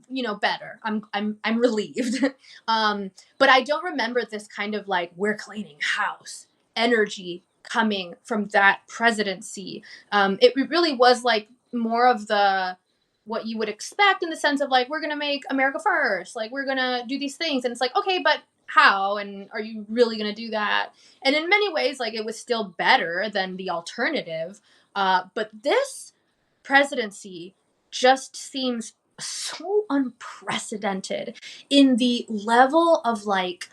better. I'm relieved. um but I don't remember this kind of like we're cleaning house energy coming from that presidency. It really was like more of the what you would expect, in the sense of like we're gonna make America first, like we're gonna do these things, and it's like, okay, but how, and are you really gonna do that? And in many ways, like it was still better than the alternative. But this presidency just seems so unprecedented in the level of like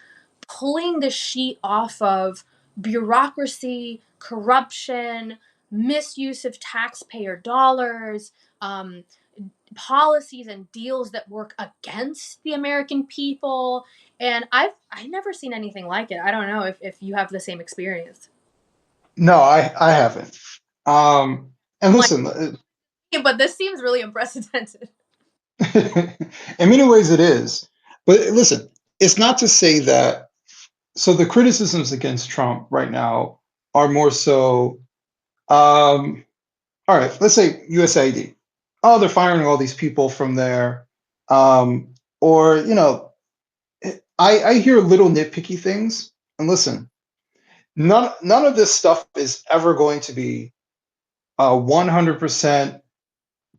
pulling the sheet off of bureaucracy, corruption, misuse of taxpayer dollars, um, policies and deals that work against the American people. And I never seen anything like it. I don't know if you have the same experience. No, I haven't. And I'm like, listen, yeah, but this seems really unprecedented. in many ways it is. But listen, it's not to say that. So the criticisms against Trump right now are more so. All right, let's say USAID. Oh, they're firing all these people from there. Or, I hear little nitpicky things. And listen, none of this stuff is ever going to be 100%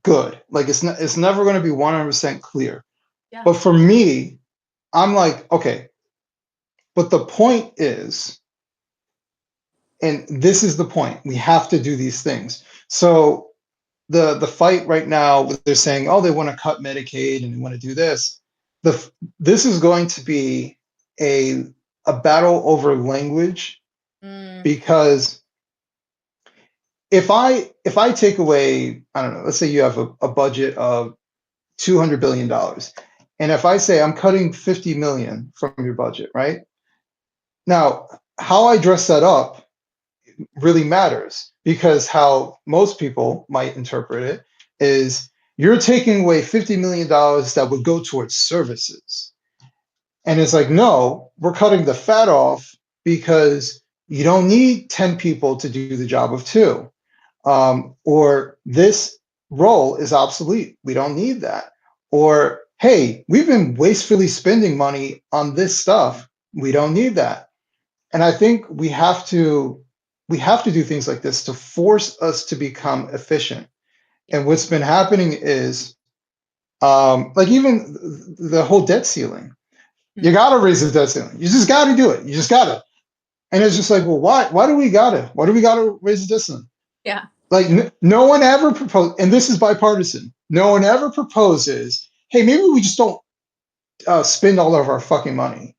good. Like it's never going to be 100% clear. Yeah. But for me, I'm like, okay, but the point is, and this is the point, we have to do these things. So the fight right now, they're saying, oh, they want to cut Medicaid and they want to do this. This is going to be a a battle over language, Mm, because if I take away, I don't know, let's say you have a budget of $200 billion, and if I say I'm cutting 50 million from your budget, right? Now, how I dress that up really matters, because how most people might interpret it is you're taking away $50 million that would go towards services. And it's like, no, we're cutting the fat off because you don't need 10 people to do the job of two. Or this role is obsolete. We don't need that. Or, hey, we've been wastefully spending money on this stuff. We don't need that. And I think we have to do things like this to force us to become efficient. yeah. And what's been happening is, like even the whole debt ceiling. Mm, You got to raise the debt ceiling. You just got to do it. You just got to. And it's just like, well, why? Why do we got to? Why do we got to raise the debt ceiling? yeah. Like no one ever proposed, and this is bipartisan. No one ever proposes, hey, maybe we just don't spend all of our fucking money.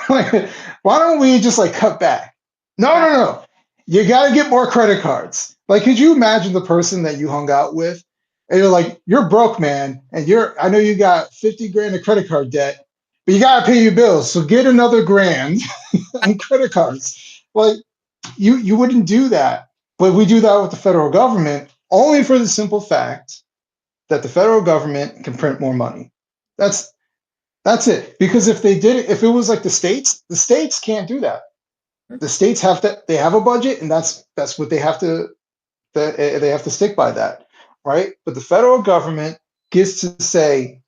Like, why don't we just like cut back? No, Right. no, no. You got to get more credit cards. Like, could you imagine the person that you hung out with? And you're like, you're broke, man. And I know you got 50 grand of credit card debt, but you got to pay your bills. So get another grand on credit cards. Like, you wouldn't do that. But we do that with the federal government only for the simple fact that the federal government can print more money. That's that's it. Because if they did it, if it was like the states can't do that. The states they have a budget, and that's what they have to stick by that, right? But the federal government gets to say,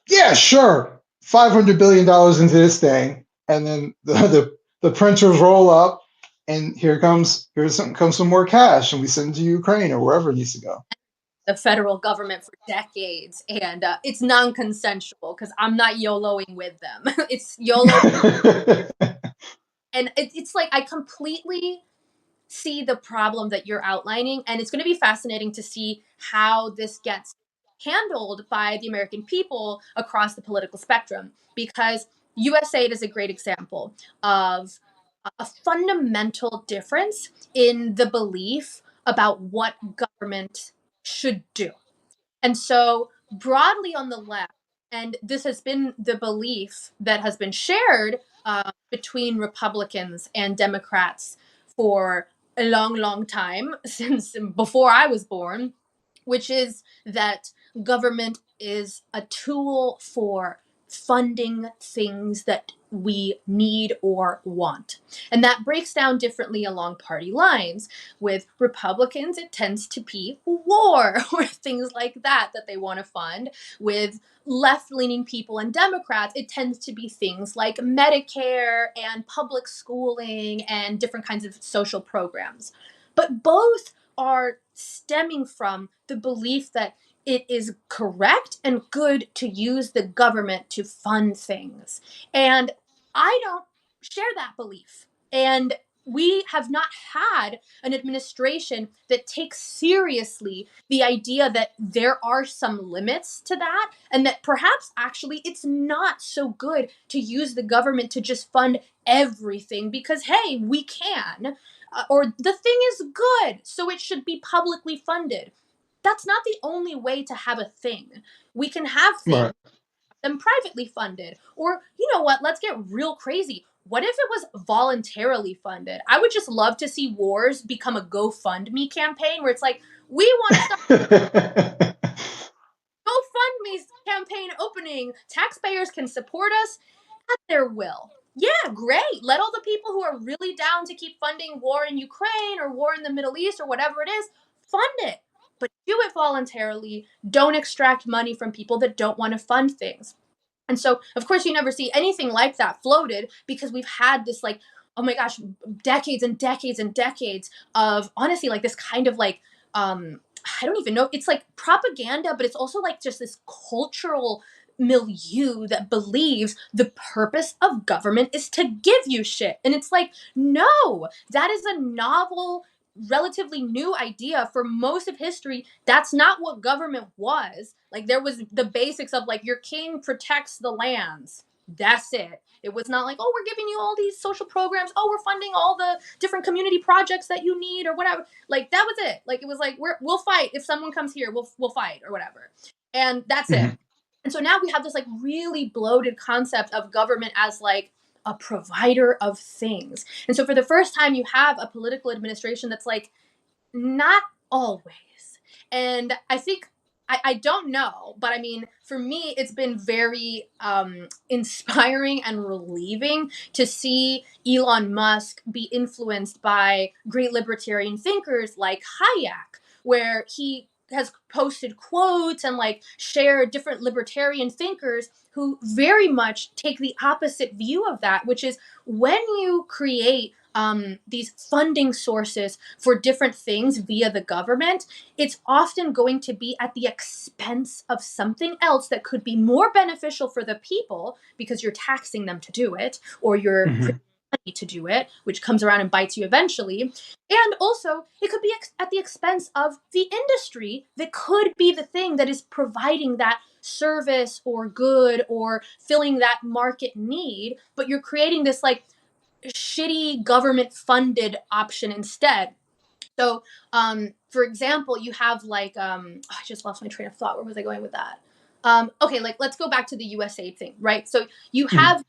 yeah, sure, $500 billion into this thing, and then the printers roll up, and comes some more cash, and we send it to Ukraine or wherever it needs to go. The federal government for decades, and it's non-consensual because I'm not YOLOing with them. It's YOLO, and it's like I completely see the problem that you're outlining, and it's going to be fascinating to see how this gets handled by the American people across the political spectrum, because USAID is a great example of a fundamental difference in the belief about what government should do. And so, broadly on the left, and this has been the belief that has been shared between Republicans and Democrats for a long, long time, since before I was born, which is that government is a tool for funding things that we need or want. And that breaks down differently along party lines. With Republicans, it tends to be war or things like that they want to fund. With left leaning people and Democrats, it tends to be things like Medicare and public schooling and different kinds of social programs. But both are stemming from the belief that it is correct and good to use the government to fund things. And I don't share that belief. And we have not had an administration that takes seriously the idea that there are some limits to that, and that perhaps actually it's not so good to use the government to just fund everything because, hey, we can. Or the thing is good, so it should be publicly funded. That's not the only way to have a thing. We can have things Right. them privately funded. Or, you know what, let's get real crazy. What if it was voluntarily funded? I would just love to see wars become a GoFundMe campaign where it's like, we want to start GoFundMe campaign opening. Taxpayers can support us at their will. Yeah, great. Let all the people who are really down to keep funding war in Ukraine or war in the Middle East or whatever it is, fund it. But do it voluntarily. Don't extract money from people that don't want to fund things. And so, of course, you never see anything like that floated because we've had this, like, oh my gosh, decades and decades and decades of honestly, like, this kind of like, I don't even know, it's like propaganda, but it's also like just this cultural milieu that believes the purpose of government is to give you shit. And it's like, no, that is a novel, relatively new idea. For most of history, that's not what government was. Like, there was the basics of like, your king protects the lands, that's it. It was not like, oh, we're giving you all these social programs, oh, we're funding all the different community projects that you need or whatever. Like, that was it. Like, it was like, we'll fight if someone comes here, we'll fight or whatever. And that's it. Mhm. And so now we have this like really bloated concept of government as like a provider of things. And so for the first time, you have a political administration that's like, not always. And I think, I don't know, but I mean, for me, it's been very inspiring and relieving to see Elon Musk be influenced by great libertarian thinkers like Hayek, where he has posted quotes and like shared different libertarian thinkers who very much take the opposite view of that, which is when you create these funding sources for different things via the government, it's often going to be at the expense of something else that could be more beneficial for the people because you're taxing them to do it or you're creating Mhm. money to do it, which comes around and bites you eventually. And also, it could be at the expense of the industry that could be the thing that is providing that service or good or filling that market need, but you're creating this like shitty government funded option instead. So, for example, you have like, oh, I just lost my train of thought. Where was I going with that? Okay, like let's go back to the USAID thing, right? So you Mhm. have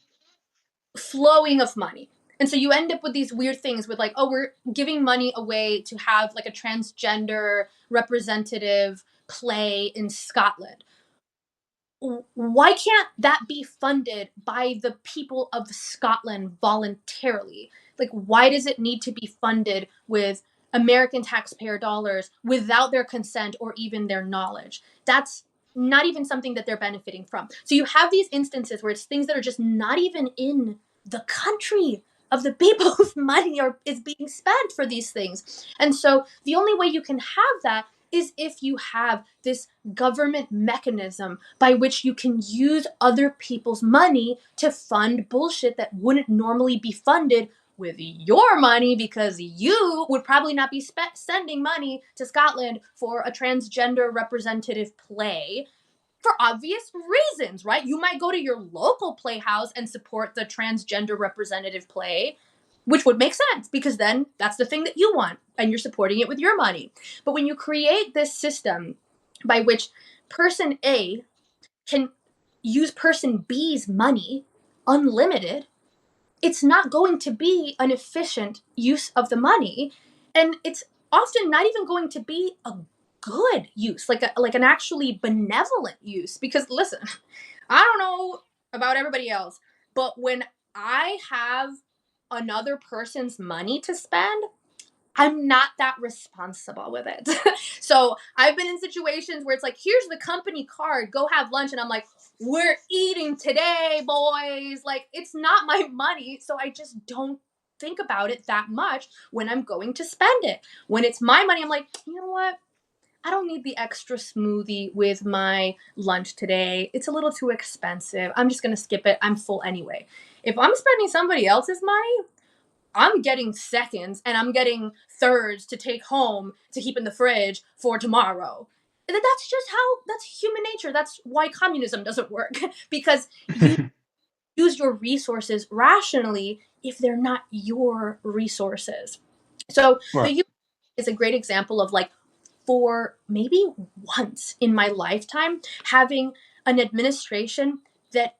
flowing of money. And so you end up with these weird things with like, oh, we're giving money away to have like a transgender representative play in Scotland. Why can't that be funded by the people of Scotland voluntarily? Like, why does it need to be funded with American taxpayer dollars without their consent or even their knowledge? That's not even something that they're benefiting from. So you have these instances where it's things that are just not even in the country of the people whose money is being spent for these things. And so the only way you can have that is if you have this government mechanism by which you can use other people's money to fund bullshit that wouldn't normally be funded with your money because you would probably not be sending money to Scotland for a transgender representative play for obvious reasons, right? You might go to your local playhouse and support the transgender representative play, which would make sense because then that's the thing that you want and you're supporting it with your money. But when you create this system by which person A can use person B's money unlimited, it's not going to be an efficient use of the money, and it's often not even going to be a good use, like an actually benevolent use, because listen, I don't know, about everybody else. But when I have another person's money to spend, I'm not that responsible with it. So I've been in situations where it's like, here's the company card, go have lunch. And I'm like, we're eating today, boys. Like, it's not my money. So I just don't think about it that much when I'm going to spend it. When it's my money, I'm like, you know what? I don't need the extra smoothie with my lunch today. It's a little too expensive. I'm just going to skip it. I'm full anyway. If I'm spending somebody else's money, I'm getting seconds and I'm getting thirds to take home to keep in the fridge for tomorrow. That's just how, that's human nature. That's why communism doesn't work because you use your resources rationally if they're not your resources. So the Right. U is a great example of like, for maybe once in my lifetime, having an administration that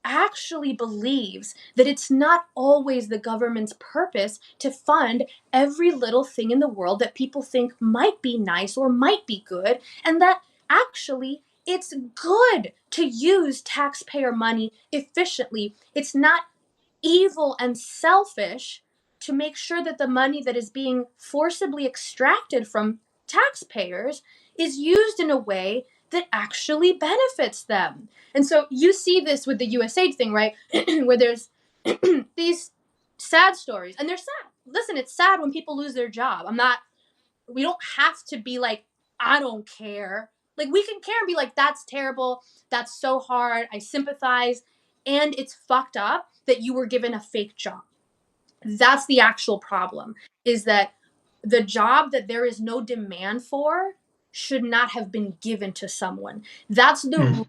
actually believes that it's not always the government's purpose to fund every little thing in the world that people think might be nice or might be good, and that actually it's good to use taxpayer money efficiently. It's not evil and selfish to make sure that the money that is being forcibly extracted from taxpayers is used in a way that actually benefits them. And so you see this with the USAID thing, right? Where there's these sad stories, and they're sad. Listen, it's sad when people lose their job. We don't have to be like, I don't care. Like, we can care and be like, that's terrible. That's so hard. I sympathize. And it's fucked up that you were given a fake job. That's the actual problem, is that the job that there is no demand for should not have been given to someone. That's the Mhm.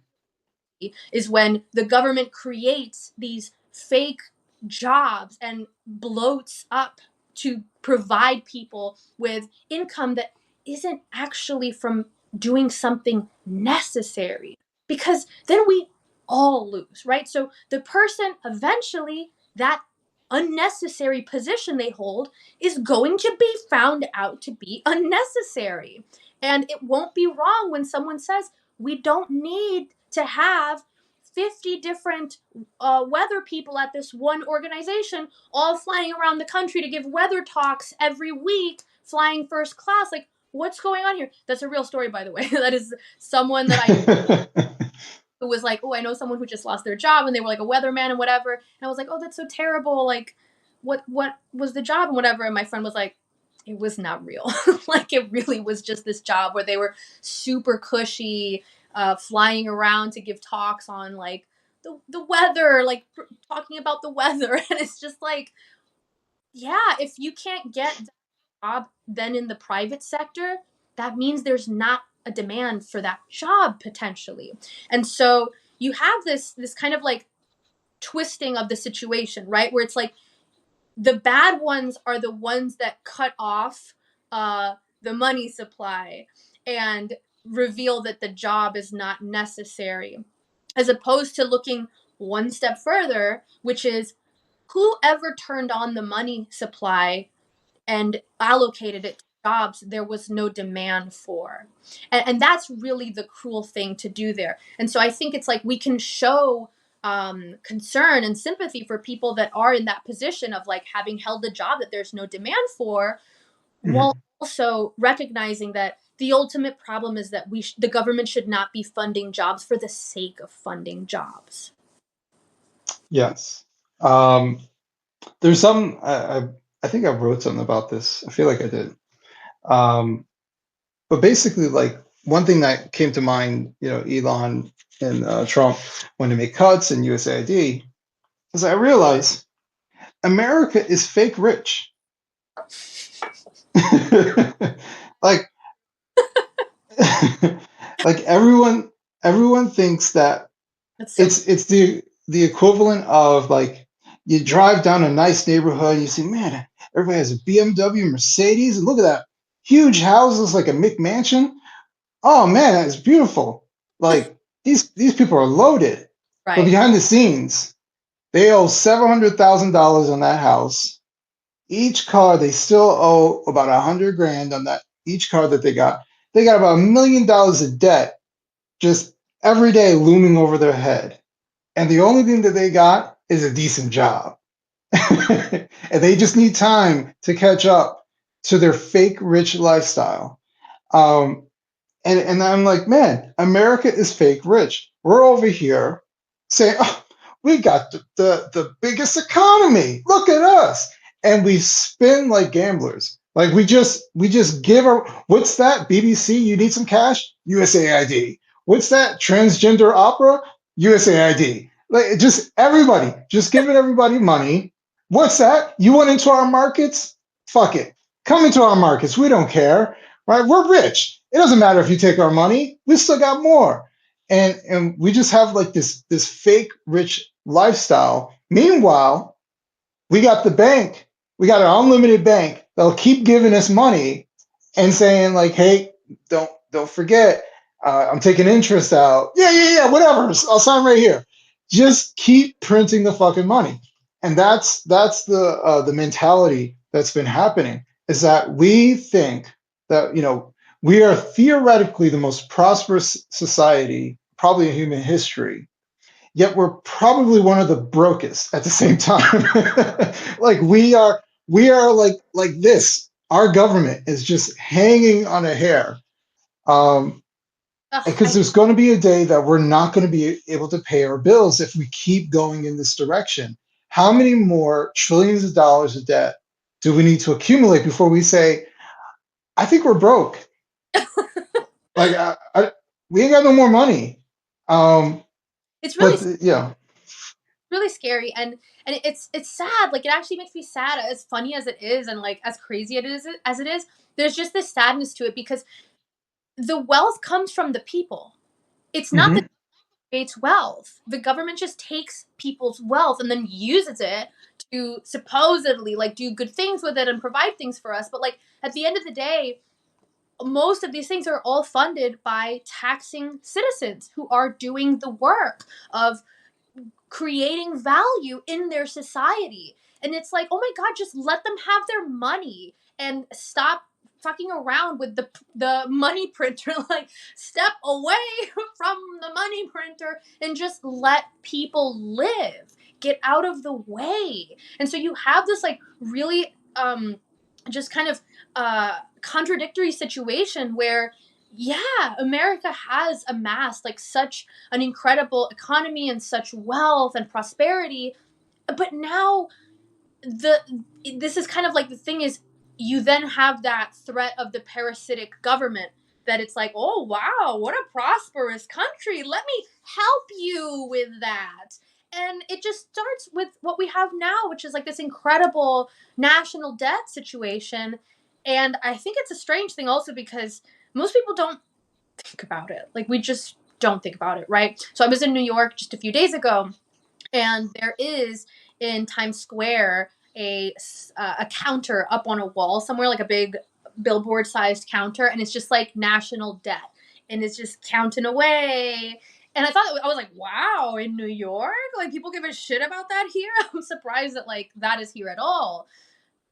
is when the government creates these fake jobs and bloats up to provide people with income that isn't actually from doing something necessary, because then we all lose, right? So the person eventually, that unnecessary position they hold is going to be found out to be unnecessary. And it won't be wrong when someone says, we don't need to have 50 different weather people at this one organization all flying around the country to give weather talks every week, flying first class. Like, what's going on here? That's a real story, by the way. That is someone that I who was like, oh, I know someone who just lost their job and they were like a weatherman and whatever. And I was like, oh, that's so terrible. Like, what was the job and whatever? And my friend was like, it was not real. Like, it really was just this job where they were super cushy, flying around to give talks on like the weather, like talking about the weather. And it's just like, yeah, if you can't get that job then in the private sector, that means there's not a demand for that job potentially. And so you have this kind of like twisting of the situation, right? Where it's like the bad ones are the ones that cut off the money supply and reveal that the job is not necessary, as opposed to looking one step further, which is whoever turned on the money supply and allocated it to jobs there was no demand for. And that's really the cruel thing to do there. And so I think it's like we can show concern and sympathy for people that are in that position of like having held a job that there's no demand for, while Mhm. also recognizing that the ultimate problem is that the government should not be funding jobs for the sake of funding jobs. Yes. Um, there's some, I think I wrote something about this. I feel like I did. Um, but basically, like one thing that came to mind, Elon and Trump when they make cuts in USAID, is I realized America is fake rich. Like, like everyone thinks that That's so it's the equivalent of like you drive down a nice neighborhood and you see, man, everybody has a BMW, Mercedes, and look at that huge houses like a McMansion. Oh man, it's beautiful. Like these people are loaded, but right. behind the scenes, they owe $700,000 on that house. Each car they still owe about 100 grand on that each car that they got. They got about $1 million of debt just every day looming over their head. and the only thing that they got is a decent job. And they just need time to catch up to their fake rich lifestyle. Um, and I'm like, man, America is fake rich. We're over here saying, oh, we got the biggest economy. Look at us. And we spin like gamblers. Like we just give our what's that? BBC, you need some cash? USAID. What's that? Transgender opera? USAID. Like just everybody, just giving everybody money. What's that? You went into our markets? Fuck it. Come into our markets. We don't care, right? We're rich. It doesn't matter if you take our money. We still got more. And we just have like this fake rich lifestyle. Meanwhile, we got the bank. We got an unlimited bank that'll keep giving us money and saying like, "Hey, don't forget, I'm taking interest out. Yeah, yeah, yeah, whatever. I'll sign right here." Just keep printing the fucking money, and that's the mentality that's been happening. Is that we think that we are theoretically the most prosperous society probably in human history, yet we're probably one of the brokest at the same time. Like we are like this. Our government is just hanging on a hair. Um, Ugh, because there's going to be a day that we're not going to be able to pay our bills if we keep going in this direction. How many more trillions of dollars of debt do we need to accumulate before we say, I think we're broke? Like, we ain't got no more money. Um, it's really but yeah. really scary, and it's sad. Like, it actually makes me sad, as funny as it is, and like as crazy it is as it is. There's just this sadness to it because the wealth comes from the people. It's not the Mhm. creates wealth. The government just takes people's wealth and then uses it to supposedly like do good things with it and provide things for us. But like at the end of the day, most of these things are all funded by taxing citizens who are doing the work of creating value in their society. And it's like, oh my God, just let them have their money and stop fucking around with the money printer. Like, step away from the money printer and just let people live. Get out of the way. And so you have this like really just kind of contradictory situation where yeah, America has amassed like such an incredible economy and such wealth and prosperity, but now the this is kind of like the thing is you then have that threat of the parasitic government that it's like, oh wow, what a prosperous country, let me help you with that. And it just starts with what we have now, which is like this incredible national debt situation. And I think it's a strange thing also because most people don't think about it. Like, we just don't think about it, right? So I was in New York just a few days ago, and there is in Times Square a counter up on a wall somewhere, like a big billboard sized counter, and it's just like national debt, and it's just counting away. And I was like, wow, in New York, like people give a shit about that here. I'm surprised that like that is here at all.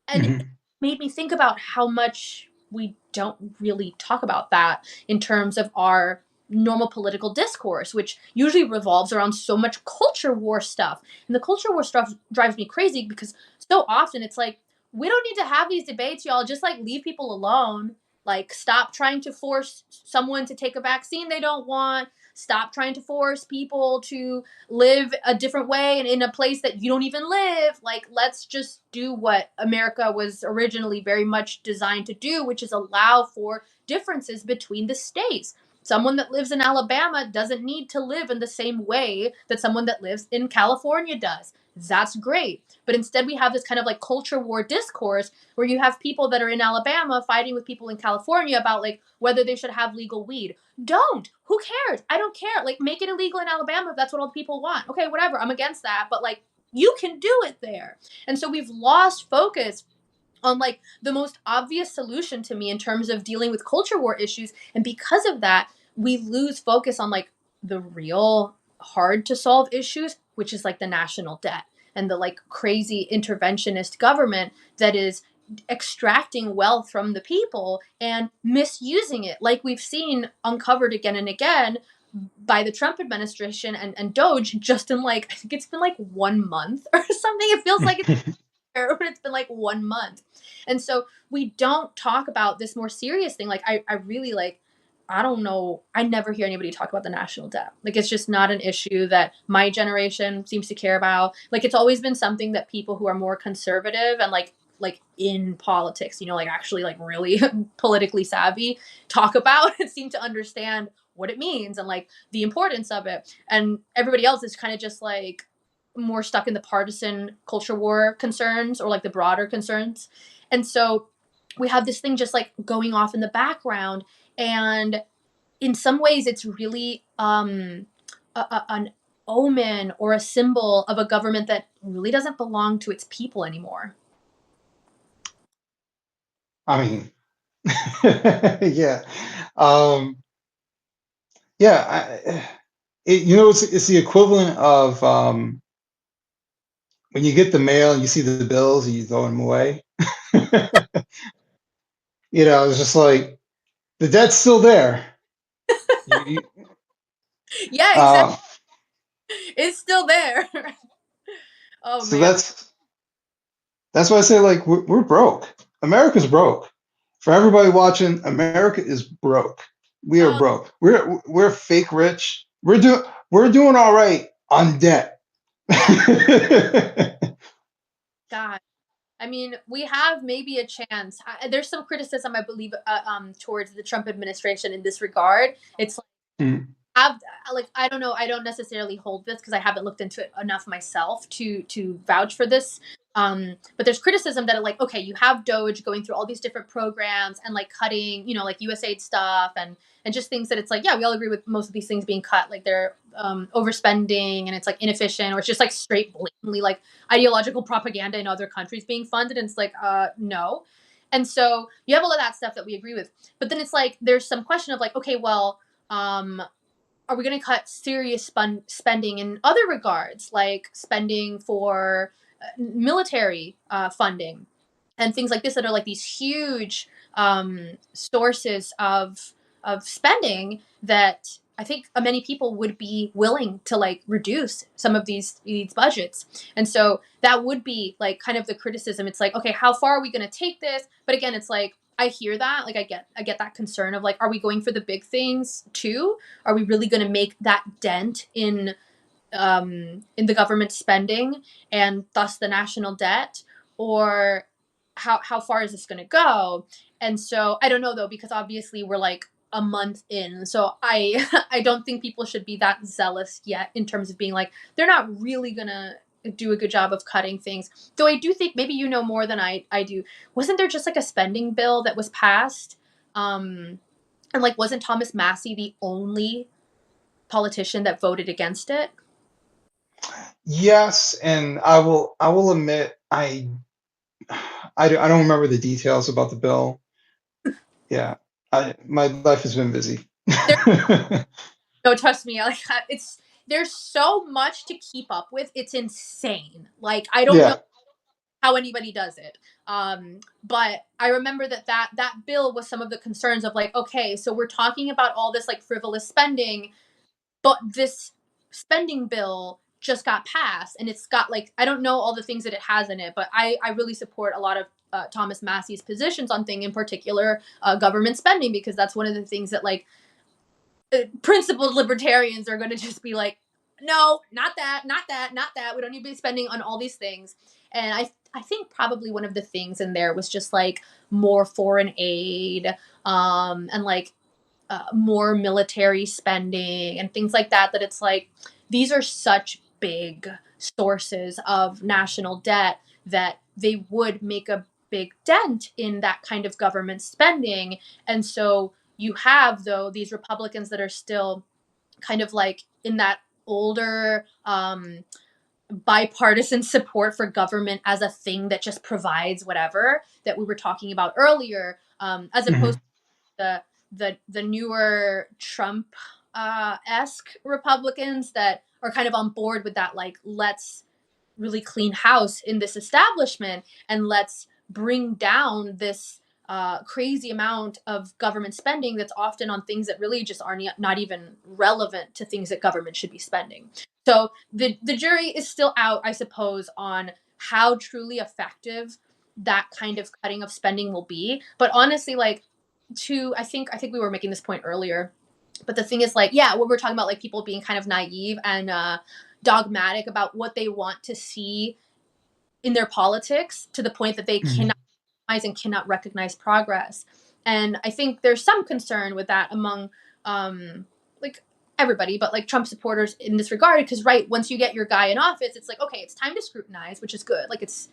And it Mhm. made me think about how much we don't really talk about that in terms of our normal political discourse, which usually revolves around so much culture war stuff. And the culture war stuff drives me crazy because so often it's like, we don't need to have these debates, y'all. Just like leave people alone. Like, stop trying to force someone to take a vaccine they don't want. Stop trying to force people to live a different way and in a place that you don't even live. Like, let's just do what America was originally very much designed to do, which is allow for differences between the states. Someone that lives in Alabama doesn't need to live in the same way that someone that lives in California does. That's great. But instead, we have this kind of like culture war discourse where you have people that are in Alabama fighting with people in California about like whether they should have legal weed. Don't. Who cares? I don't care. Like, make it illegal in Alabama if that's what all the people want. Okay, whatever. I'm against that, but like, you can do it there. And so we've lost focus on like the most obvious solution to me in terms of dealing with culture war issues. And because of that, we lose focus on like the real hard to solve issues, which is like the national debt and the like crazy interventionist government that is extracting wealth from the people and misusing it, like we've seen uncovered again and again by the Trump administration and Doge just in like, I think it's been like 1 month or something. It feels like it's been like 1 month. And so we don't talk about this more serious thing. Like I really like, I don't know. I never hear anybody talk about the national debt. Like it's just not an issue that my generation seems to care about. Like it's always been something that people who are more conservative and like in politics, like actually like really politically savvy talk about and seem to understand what it means and like the importance of it. And everybody else is kind of just like more stuck in the partisan culture war concerns or like the broader concerns. And so we have this thing just like going off in the background. And in some ways, it's really an omen or a symbol of a government that really doesn't belong to its people anymore. I mean, yeah. Um, yeah, it's the equivalent of when you get the mail and you see the bills and you throw them away. It's just like the debt's still there. You, you, Yeah, exactly. uh, It's still there. Oh so man. that's why I say like we're broke. America's broke. For everybody watching, America is broke. We are Oh broke. We're fake rich. We're doing all right on debt. God. I mean, we have maybe a chance. There's some criticism, I believe, towards the Trump administration in this regard. It's Mm, have like I don't know, I don't necessarily hold this because I haven't looked into it enough myself to vouch for this. But there's criticism that like, okay, you have Doge going through all these different programs and like cutting, like USAID stuff and just things that it's like, yeah, we all agree with most of these things being cut, like they're overspending and it's like inefficient or it's just like straight blatantly like ideological propaganda in other countries being funded, and it's like no. And so you have all of that stuff that we agree with, but then it's like there's some question of like, okay, well, um are we going to cut serious spending in other regards, like spending for military funding and things like this that are like these huge sources of spending that I think many people would be willing to like reduce some of these budgets. And so that would be like kind of the criticism. It's like, okay, how far are we going to take this? But again, it's like I hear that, like I get that concern of like, are we going for the big things too? Are we really going to make that dent in the government spending and thus the national debt, or how far is this going to go? And so I don't know though, because obviously we're like a month in, so I I don't think people should be that zealous yet in terms of being like they're not really gonna do a good job of cutting things. Though I do think maybe you know more than I do. Wasn't there just like a spending bill that was passed, and like wasn't Thomas Massey the only politician that voted against it? yes, and I will admit I don't remember the details about the bill. Yeah, my life has been busy. There, no, trust me, like it's there's so much to keep up with. It's insane. Like I don't know Yeah. how anybody does it. But I remember that bill was some of the concerns of like, okay, so we're talking about all this like frivolous spending, but this spending bill just got passed and it's got like I don't know all the things that it has in it, but I really support a lot of Thomas Massey's positions on thing in particular, government spending, because that's one of the things that like principled libertarians are going to just be like, no, not that, not that, not that. We don't need to be spending on all these things. And I think probably one of the things in there was just like more foreign aid, and like more military spending and things like that. That it's like these are such big sources of national debt that they would make a big dent in that kind of government spending. And so you have though these Republicans that are still kind of like in that older bipartisan support for government as a thing that just provides whatever that we were talking about earlier, as opposed Mhm. to the newer Trump esque Republicans that are kind of on board with that, like let's really clean house in this establishment and let's bring down this crazy amount of government spending that's often on things that really just are not even relevant to things that government should be spending. So the jury is still out, I suppose, on how truly effective that kind of cutting of spending will be. But honestly, like, to I think we were making this point earlier, but the thing is, like, yeah, what we're talking about, like, people being kind of naive and dogmatic about what they want to see in their politics, to the point that they Mhm. cannot and cannot recognize progress. And I think there's some concern with that among like everybody, but like Trump supporters in this regard, because right, once you get your guy in office, it's like, okay, it's time to scrutinize, which is good. Like it's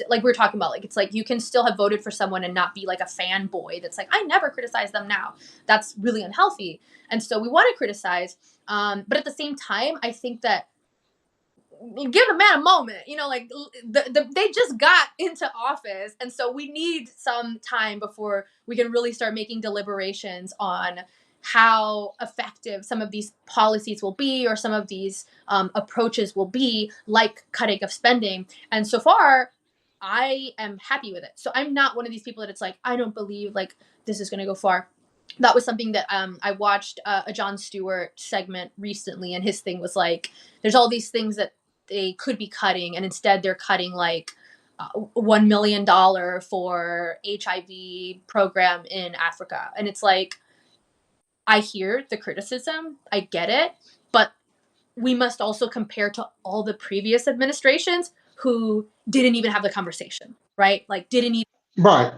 like we are talking about, like, it's like you can still have voted for someone and not be like a fanboy that's like, I never criticize them now. That's really unhealthy. And so we want to criticize, but at the same time, I think that give a man a moment. Like, they just got into office, and so we need some time before we can really start making deliberations on how effective some of these policies will be, or some of these approaches will be, like cutting of spending. And so far, I am happy with it. So I'm not one of these people that it's like, I don't believe like this is going to go far. That was something that I watched a Jon Stewart segment recently, and his thing was like, there's all these things that they could be cutting, and instead they're cutting like $1 million for HIV program in Africa. And it's like, I hear the criticism, I get it, but we must also compare to all the previous administrations who didn't even have the conversation, right? Like, didn't even Right.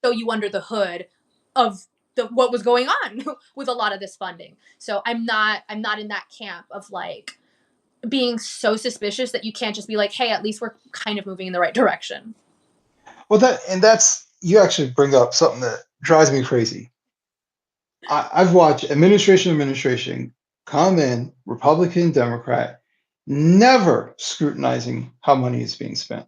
show you under the hood of what was going on with a lot of this funding. So I'm not in that camp of like being so suspicious that you can't just be like, hey, at least we're kind of moving in the right direction. Well, that's you actually bring up something that drives me crazy. I've watched administration come in, Republican, Democrat, never scrutinizing how money is being spent.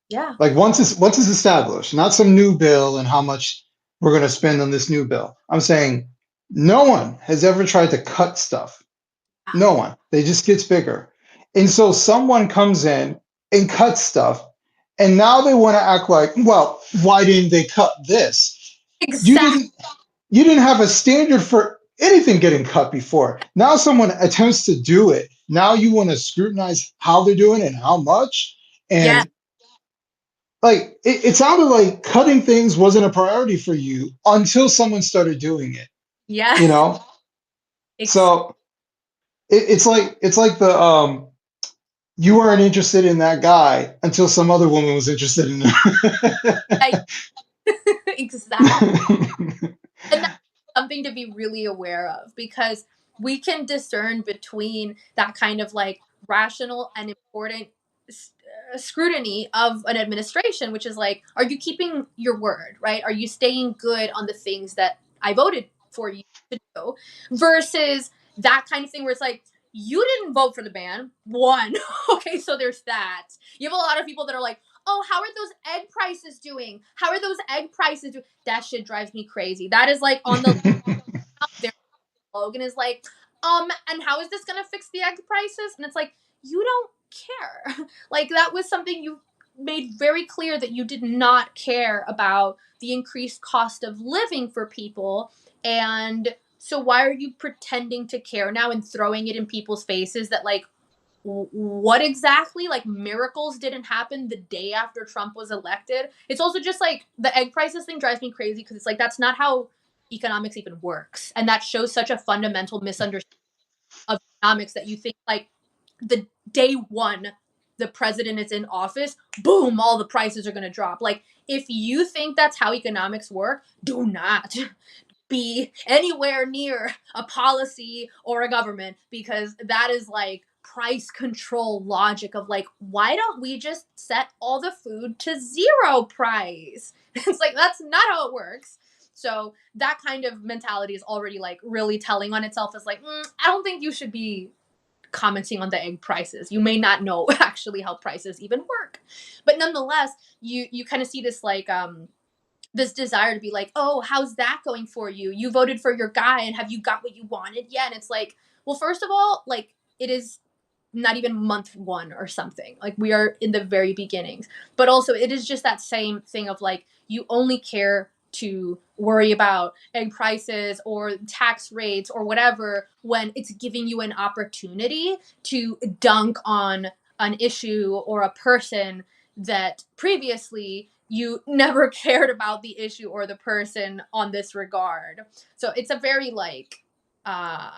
Yeah. Like once it's established, not some new bill and how much we're going to spend on this new bill. I'm saying no one has ever tried to cut stuff. No one. They just gets bigger. And so someone comes in and cuts stuff, and now they want to act like, well, why didn't they cut this? You Exactly. didn't you didn't have a standard for anything getting cut before. Now someone attempts to do it. Now you want to scrutinize how they're doing it and how much. Yeah. And like it sounded like cutting things wasn't a priority for you until someone started doing it, Yeah. you know? Ex- So it's like the you weren't interested in that guy until some other woman was interested in I- exactly. him. And that's something to be really aware of, because we can discern between that kind of like rational and important scrutiny of an administration, which is like, are you keeping your word, right? Are you staying good on the things that I voted for you to do, versus that kind of thing where it's like, you didn't vote for the ban, one. Okay, so there's that. You have a lot of people that are like, oh, how are those egg prices doing? How are those egg prices doing? That shit drives me crazy. That is like on the their slogan is like, and how is this gonna fix the egg prices? And it's like, you don't care. Like, that was something you made very clear that you did not care about the increased cost of living for people. And so why are you pretending to care now and throwing it in people's faces that like, what exactly, like, miracles didn't happen the day after Trump was elected? It's also just like the egg prices thing drives me crazy, because it's like, that's not how economics even works, and that shows such a fundamental misunderstanding of economics, that you think like the day one the president is in office, boom, all the prices are going to drop. Like, if you think that's how economics work, do not be anywhere near a policy or a government, because that is like price control logic of like, why don't we just set all the food to zero price? It's like, that's not how it works. So that kind of mentality is already like really telling on itself as like, I don't think you should be commenting on the egg prices. You may not know actually how prices even work. But nonetheless, you kind of see this like this desire to be like, oh, how's that going for you? You voted for your guy, and have you got what you wanted yet? And it's like, well, first of all, like, it is not even month one or something. Like, we are in the very beginnings. But also, it is just that same thing of like, you only care to worry about egg prices or tax rates or whatever when it's giving you an opportunity to dunk on an issue or a person that previously you never cared about the issue or the person on this regard. So it's a very like uh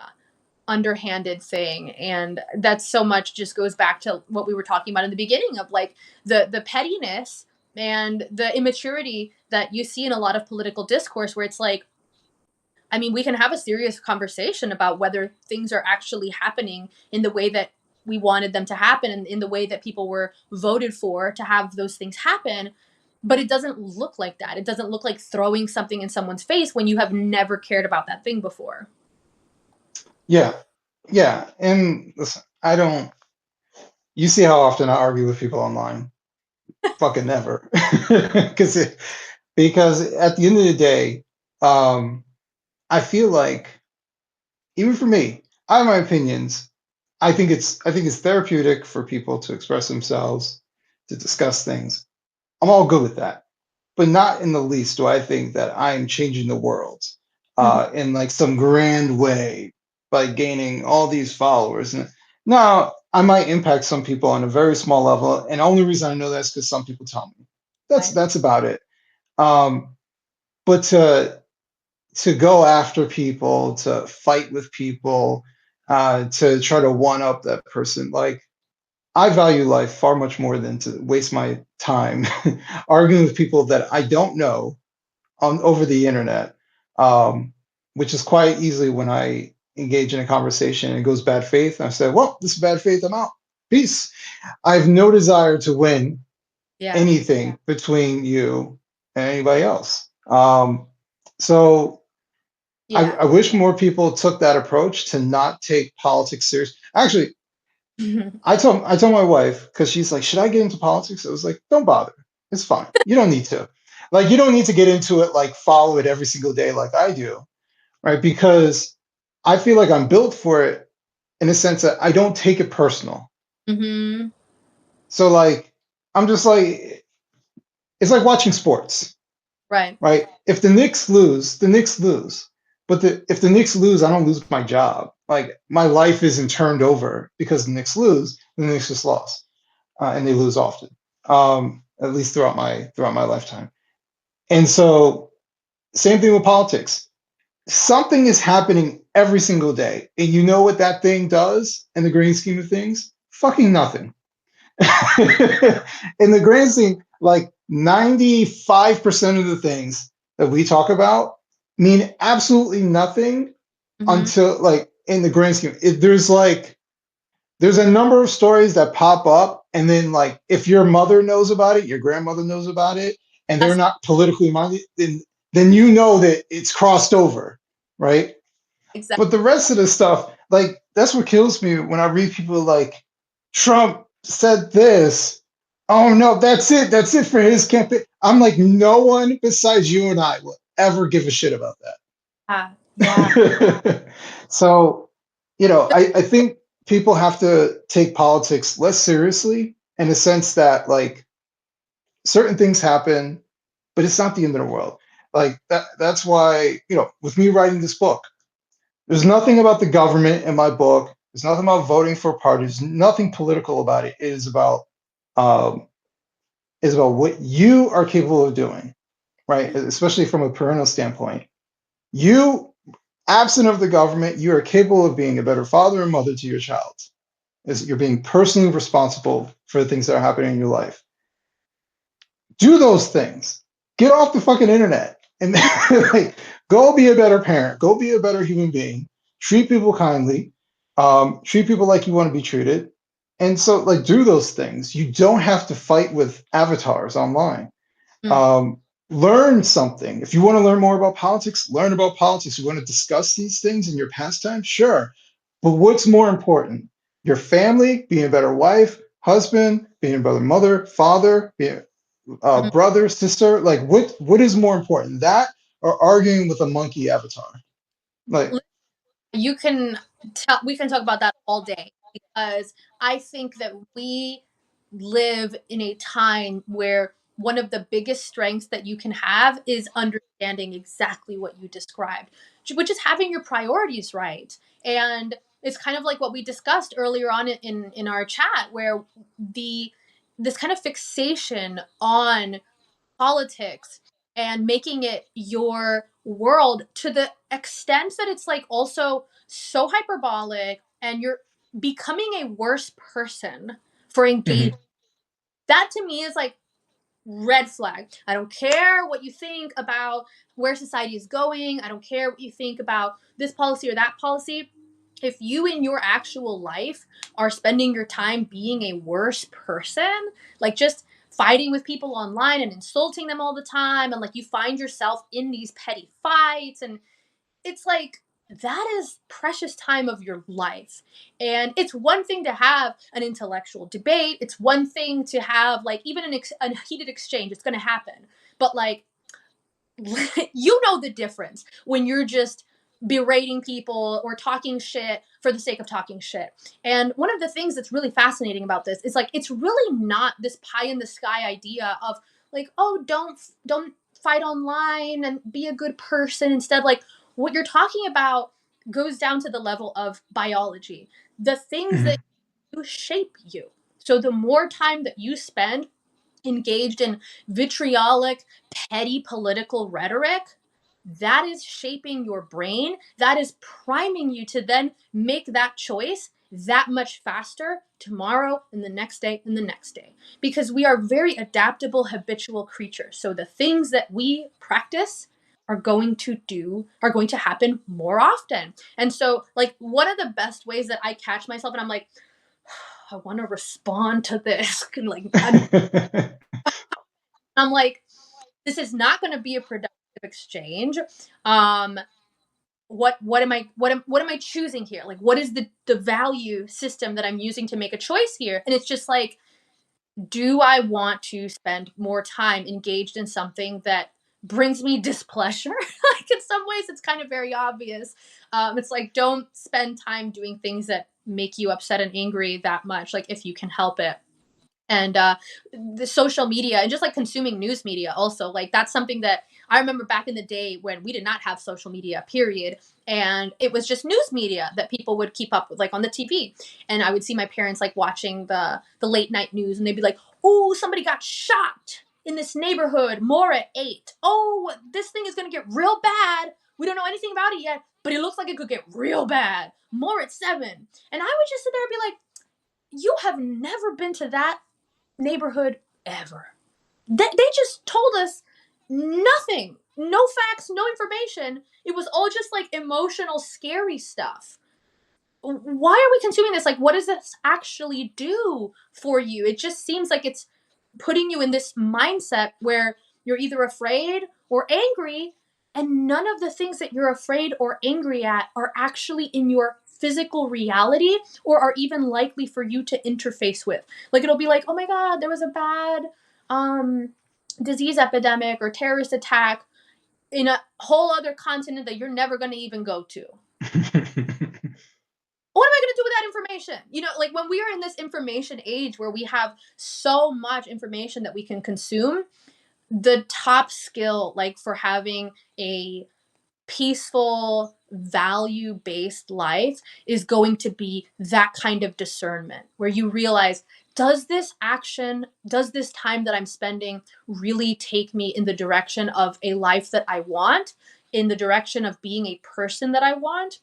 underhanded thing, and that's so much just goes back to what we were talking about in the beginning of like the pettiness and the immaturity that you see in a lot of political discourse where it's like, I mean, we can have a serious conversation about whether things are actually happening in the way that we wanted them to happen and in the way that people were voted for to have those things happen. But it doesn't look like that. It doesn't look like throwing something in someone's face when you have never cared about that thing before. Yeah. Yeah. And listen, I don't, you see how often I argue with people online? Fucking never. Because because at the end of the day, um, I feel like even for me, I have my opinions. I think it's therapeutic for people to express themselves, to discuss things. I'm all good with that. But not in the least do I think that I'm changing the world Mhm. in like some grand way by gaining all these followers. And now I might impact some people on a very small level, and the only reason I know that is because some people tell me. Right. That's about it. Um, but to go after people, to fight with people, to try to one up that person, like I value life far much more than to waste my time arguing with people that I don't know on over the internet, um, which is quite easily when I engage in a conversation and it goes bad faith. And I say, well, this is bad faith. I'm out. Peace. I have no desire to win Yeah. anything between you and anybody else. So Yeah. I wish more people took that approach to not take politics serious. Actually, I told my wife because she's like, should I get into politics? I was like, don't bother. It's fine. You don't need to. Like, you don't need to get into it, like follow it every single day like I do, right? Because I feel like I'm built for it in a sense that I don't take it personal. Hmm. So like I'm just like it's like watching sports, Right. right? If the Knicks lose, the Knicks lose. But if the Knicks lose, I don't lose my job. Like my life isn't turned over because the Knicks lose. The Knicks just lost, and they lose often. At least throughout my lifetime. And so, same thing with politics. Something is happening every single day, and you know what that thing does in the grand scheme of things? Fucking nothing. In the grand scheme, like 95% of the things that we talk about mean absolutely nothing Hmm. until like in the grand scheme. There's a number of stories that pop up, and then like if your mother knows about it, your grandmother knows about it, and they're That's not politically minded, then you know that it's crossed over, right? exactly. But the rest of the stuff, like that's what kills me when I read people like Trump said this. Oh no, that's it. That's it for his campaign. I'm like, no one besides you and I will ever give a shit about Yeah. that. So, I think people have to take politics less seriously in the sense that like certain things happen, but it's not the end of the world. Like that's why, with me writing this book, there's nothing about the government in my book. There's nothing about voting for parties. Nothing political about it. It um, is about what you are capable of doing, right? Especially from a parental standpoint. You, absent of the government, you are capable of being a better father and mother to your child. Is you're being personally responsible for the things that are happening in your life. Do those things. Get off the fucking internet and like go be a better parent. Go be a better human being. Treat people kindly. Treat people like you want to be treated. And so, like, do those things. You don't have to fight with avatars online. Mm. Um, Learn something. If you want to learn more about politics, learn about politics. You want to discuss these things in your pastime? Sure. But what's more important? Your family, being a better wife, husband, being a better mother, father, being Mm. brother, sister? Like, what is more important, that or arguing with a monkey avatar? Like, You can tell we can talk about that all day because I think that we live in a time where one of the biggest strengths that you can have is understanding exactly what you described, which is having your priorities right. And it's kind of like what we discussed earlier on in our chat, where the this kind of fixation on politics and making it your world to the extent that it's like also so hyperbolic, and you're becoming a worse person for engaging. Hmm. That to me is like red flag. I don't care what you think about where society is going. I don't care what you think about this policy or that policy. If you in your actual life are spending your time being a worse person, like just fighting with people online and insulting them all the time, and like you find yourself in these petty fights, and it's like that is precious time of your life. And it's one thing to have an intellectual debate, it's one thing to have like even a heated exchange, it's going to happen. But like you know the difference when you're just berating people or talking shit for the sake of talking shit. And one of the things that's really fascinating about this is like it's really not this pie in the sky idea of like, oh, don't fight online and be a good person. Instead, like what you're talking about goes down to the level of biology. The things that Hmm. you shape you. So the more time that you spend engaged in vitriolic, petty political rhetoric, that is shaping your brain. That is priming you to then make that choice that much faster tomorrow and the next day and the next day. Because we are very adaptable, habitual creatures. So the things that we practice are going to happen more often. And so like one of the best ways that I catch myself and I'm like, I want to respond to this. Like I'm like, this is not going to be a productive exchange. Um, what am I choosing here? Like, what is the value system that I'm using to make a choice here? And it's just like, do I want to spend more time engaged in something that brings me displeasure? Like in some ways, it's kind of very obvious. It's like don't spend time doing things that make you upset and angry that much. Like if you can help it. And the social media and just like consuming news media also, like that's something that I remember back in the day when we did not have social media, period. And it was just news media that people would keep up with, like on the TV. And I would see my parents like watching the late night news, and they'd be like, oh, somebody got shot in this neighborhood, more at 8. Oh, this thing is going to get real bad. We don't know anything about it yet, but it looks like it could get real bad, more at 7. And I would just sit there and be like, you have never been to that neighborhood ever. They just told us nothing, no facts, no information. It was all just like emotional, scary stuff. Why are we consuming this? Like, what does this actually do for you? It just seems like it's putting you in this mindset where you're either afraid or angry, and none of the things that you're afraid or angry at are actually in your physical reality or are even likely for you to interface with. Like, it'll be like, oh my God, there was a bad um, disease epidemic or terrorist attack in a whole other continent that you're never going to even go to. What am I going to do with that information? You know, like when we are in this information age where we have so much information that we can consume, the top skill, like for having a peaceful, value based life, is going to be that kind of discernment where you realize, does this action, does this time that I'm spending really take me in the direction of a life that I want, in the direction of being a person that I want?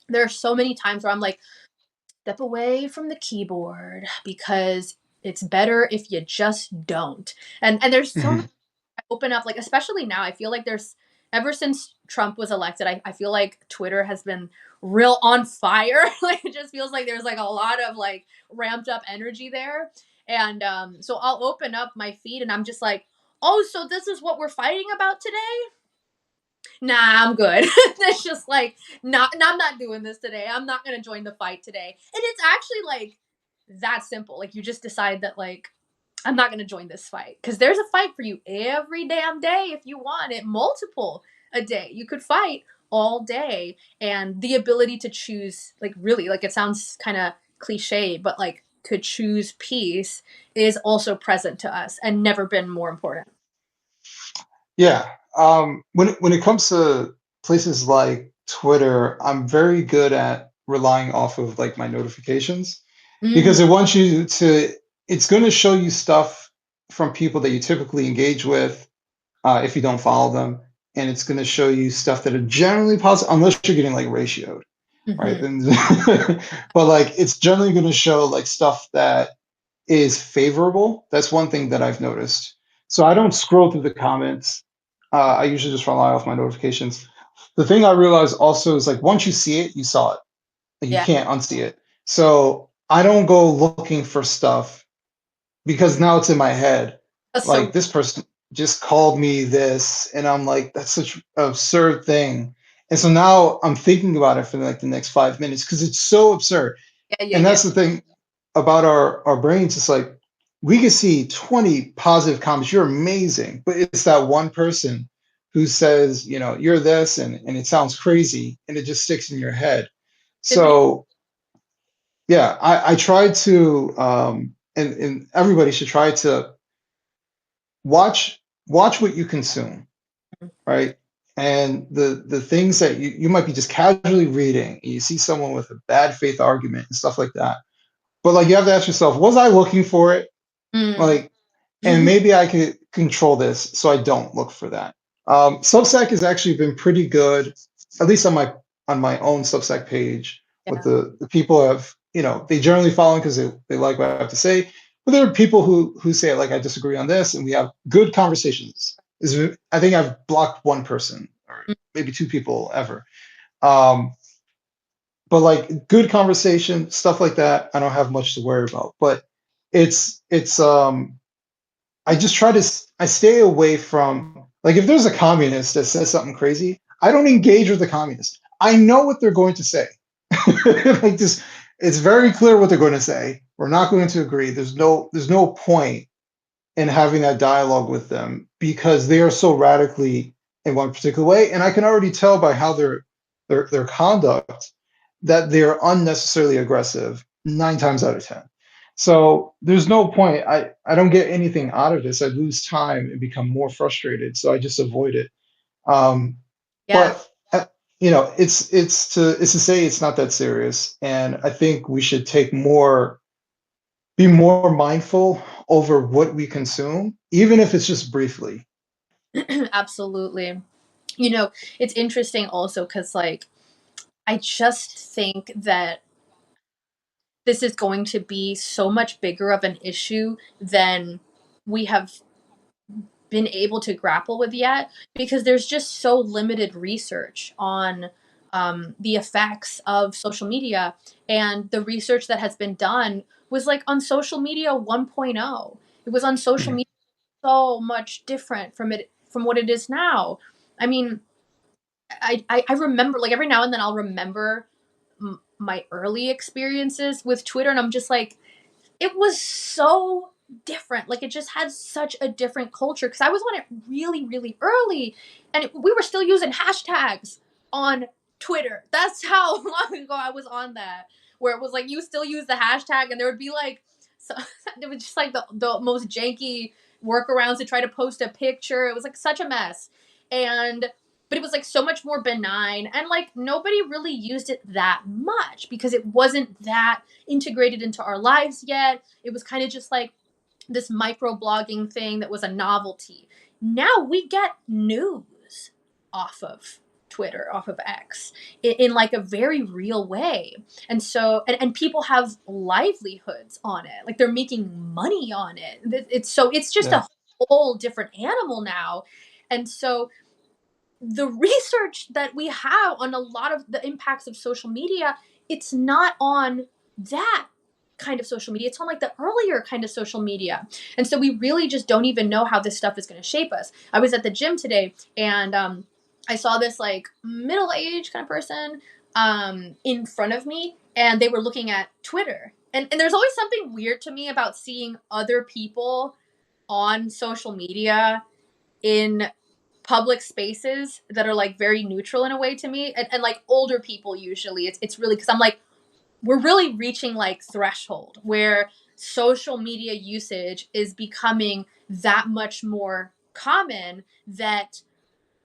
There are so many times where I'm like, step away from the keyboard because it's better if you just don't. And there's so much Hmm. open up, like especially now, I feel like there's ever since Trump was elected, I feel like Twitter has been real on fire. Like it just feels like there's like a lot of like ramped up energy there. And so I'll open up my feed and I'm just like, oh, so this is what we're fighting about today? Nah, I'm good. It's just like, I'm not doing this today. I'm not gonna join the fight today. And it's actually like that simple. Like you just decide that like I'm not gonna join this fight because there's a fight for you every damn day if you want it, multiple a day. You could fight all day, and the ability to choose, like really, like it sounds kind of cliche, but like could choose peace is also present to us and never been more important. Yeah. When it comes to places like Twitter, I'm very good at relying off of like my notifications because Mm, it wants you to, it's going to show you stuff from people that you typically engage with if you don't follow them. And it's going to show you stuff that are generally positive, unless you're getting like ratioed, right? mhm. Then, but like it's generally going to show like stuff that is favorable. That's one thing that I've noticed. So I don't scroll through the comments. I usually just rely off my notifications. The thing I realized also is like once you see it, you saw it. Like you Yeah. can't unsee it. So I don't go looking for stuff because now it's in my head. That's Like so this person just called me this, and I'm like, that's such an absurd thing. And so now I'm thinking about it for like the next 5 minutes because it's so absurd. yeah, yeah, And yeah. that's the thing about our brains. It's like we can see 20 positive comments. You're amazing, but it's that one person who says, you're this, and it sounds crazy, and it just sticks in your head. Should be. So yeah, I try to, and everybody should try to watch what you consume, right? And the things that you might be just casually reading, and you see someone with a bad faith argument and stuff like that. But like you have to ask yourself, was I looking for it? Mm. Like, and maybe I could control this so I don't look for that. Substack has actually been pretty good, at least on my own Substack page. With Yeah. the people have, they generally follow because they like what I have to say. But there are people who say like I disagree on this, and we have good conversations. I think I've blocked one person or maybe two people ever. Um, but like good conversation, stuff like that, I don't have much to worry about. But it's I just try to I stay away from like if there's a communist that says something crazy, I don't engage with the communist. I know what they're going to say. Like this, it's very clear what they're going to say. We're not going to agree. There's no point in having that dialogue with them because they are so radically in one particular way, and I can already tell by how their conduct that they're unnecessarily aggressive 9 times out of 10. So there's no point. I don't get anything out of this. I lose time and become more frustrated. So I just avoid it. Um, Yeah. but it's to say it's not that serious, and I think we should be more mindful over what we consume, even if it's just briefly. Absolutely. You know, it's interesting also because, like, I just think that this is going to be so much bigger of an issue than we have been able to grapple with yet because there's just so limited research on the effects of social media. And the research that has been done was like on social media 1.0. It was on social Mhm. media so much different from what it is now. I mean, I remember like every now and then I'll remember my early experiences with Twitter, and I'm just like, it was so different. Like it just had such a different culture because I was on it really, really early, and we were still using hashtags on Twitter. That's how long ago I was on that. Where it was like you still use the hashtag, and there would be like, so, it was just like the most janky workarounds to try to post a picture. It was like such a mess, and but it was like so much more benign, and like nobody really used it that much because it wasn't that integrated into our lives yet. It was kind of just like this micro blogging thing that was a novelty. Now we get news off of Twitter, off of X, in like a very real way. And so, and people have livelihoods on it. Like they're making money on it. It's just Yeah. a whole different animal now. And so the research that we have on a lot of the impacts of social media, it's not on that kind of social media. It's on like the earlier kind of social media. And so we really just don't even know how this stuff is going to shape us. I was at the gym today and I saw this like middle-aged kind of person in front of me, and they were looking at Twitter. And there's always something weird to me about seeing other people on social media in public spaces that are like very neutral in a way to me, and like older people usually it's really because I'm like, we're really reaching like threshold where social media usage is becoming that much more common that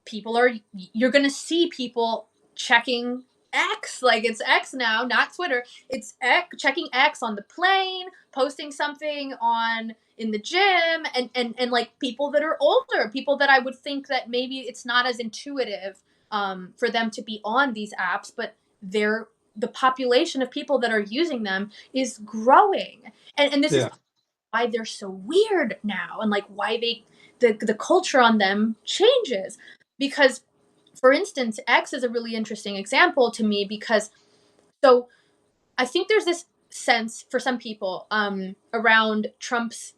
people are you're going to see people checking X, like it's X now, not Twitter. It's X, checking X on the plane, posting something on in the gym, and like people that are older, people that I would think that maybe it's not as intuitive for them to be on these apps, but they're the population of people that are using them is growing. And this is Yeah. why they're so weird now, and like why the culture on them changes. Because for instance, X is a really interesting example to me because so I think there's this sense for some people around Trump's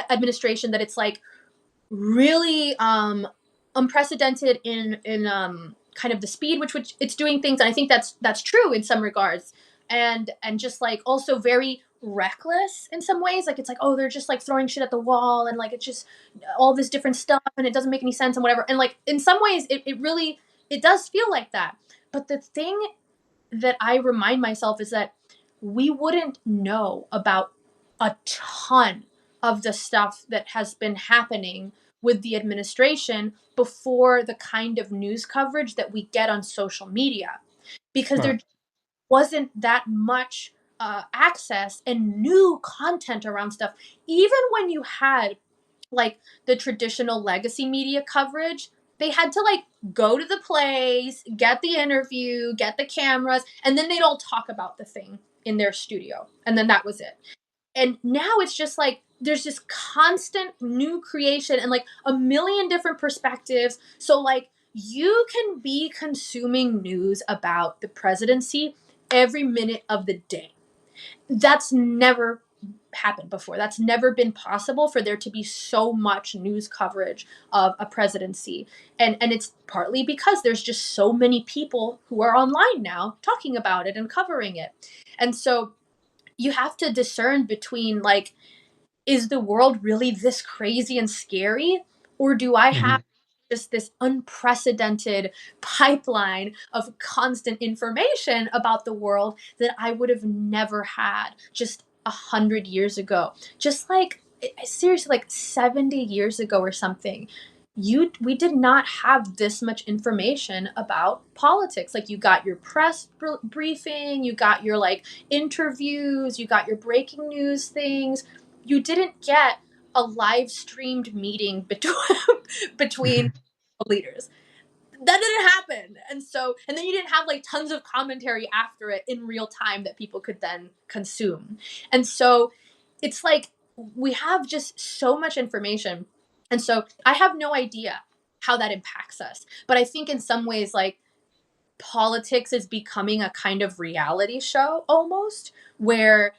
administration that it's like really unprecedented in kind of the speed which it's doing things, and I think that's true in some regards, and just like also very reckless in some ways. Like it's like, oh, they're just like throwing shit at the wall, and like it's just all this different stuff, and it doesn't make any sense and whatever, and like in some ways it really it does feel like that. But the thing that I remind myself is that we wouldn't know about a ton of the stuff that has been happening with the administration before the kind of news coverage that we get on social media, because there Right. wasn't that much access and new content around stuff. Even when you had like the traditional legacy media coverage, they had to like go to the place, get the interview, get the cameras, and then they'd all talk about the thing in their studio. And then that was it. And now it's just like there's just constant new creation and like a million different perspectives. So like you can be consuming news about the presidency every minute of the day. That's never happened before. That's never been possible for there to be so much news coverage of a presidency. And it's partly because there's just so many people who are online now talking about it and covering it. And so you have to discern between like, is the world really this crazy and scary? Or do I have Hmm. just this unprecedented pipeline of constant information about the world that I would have never had just 100 years ago? Just like seriously, like 70 years ago or something. We did not have this much information about politics. Like you got your press briefing, you got your like interviews, you got your breaking news things. You didn't get a live streamed meeting between between leaders. That didn't happen. And then you didn't have like tons of commentary after it in real time that people could then consume. And so it's like we have just so much information. And so I have no idea how that impacts us. But I think in some ways, like politics is becoming a kind of reality show almost, where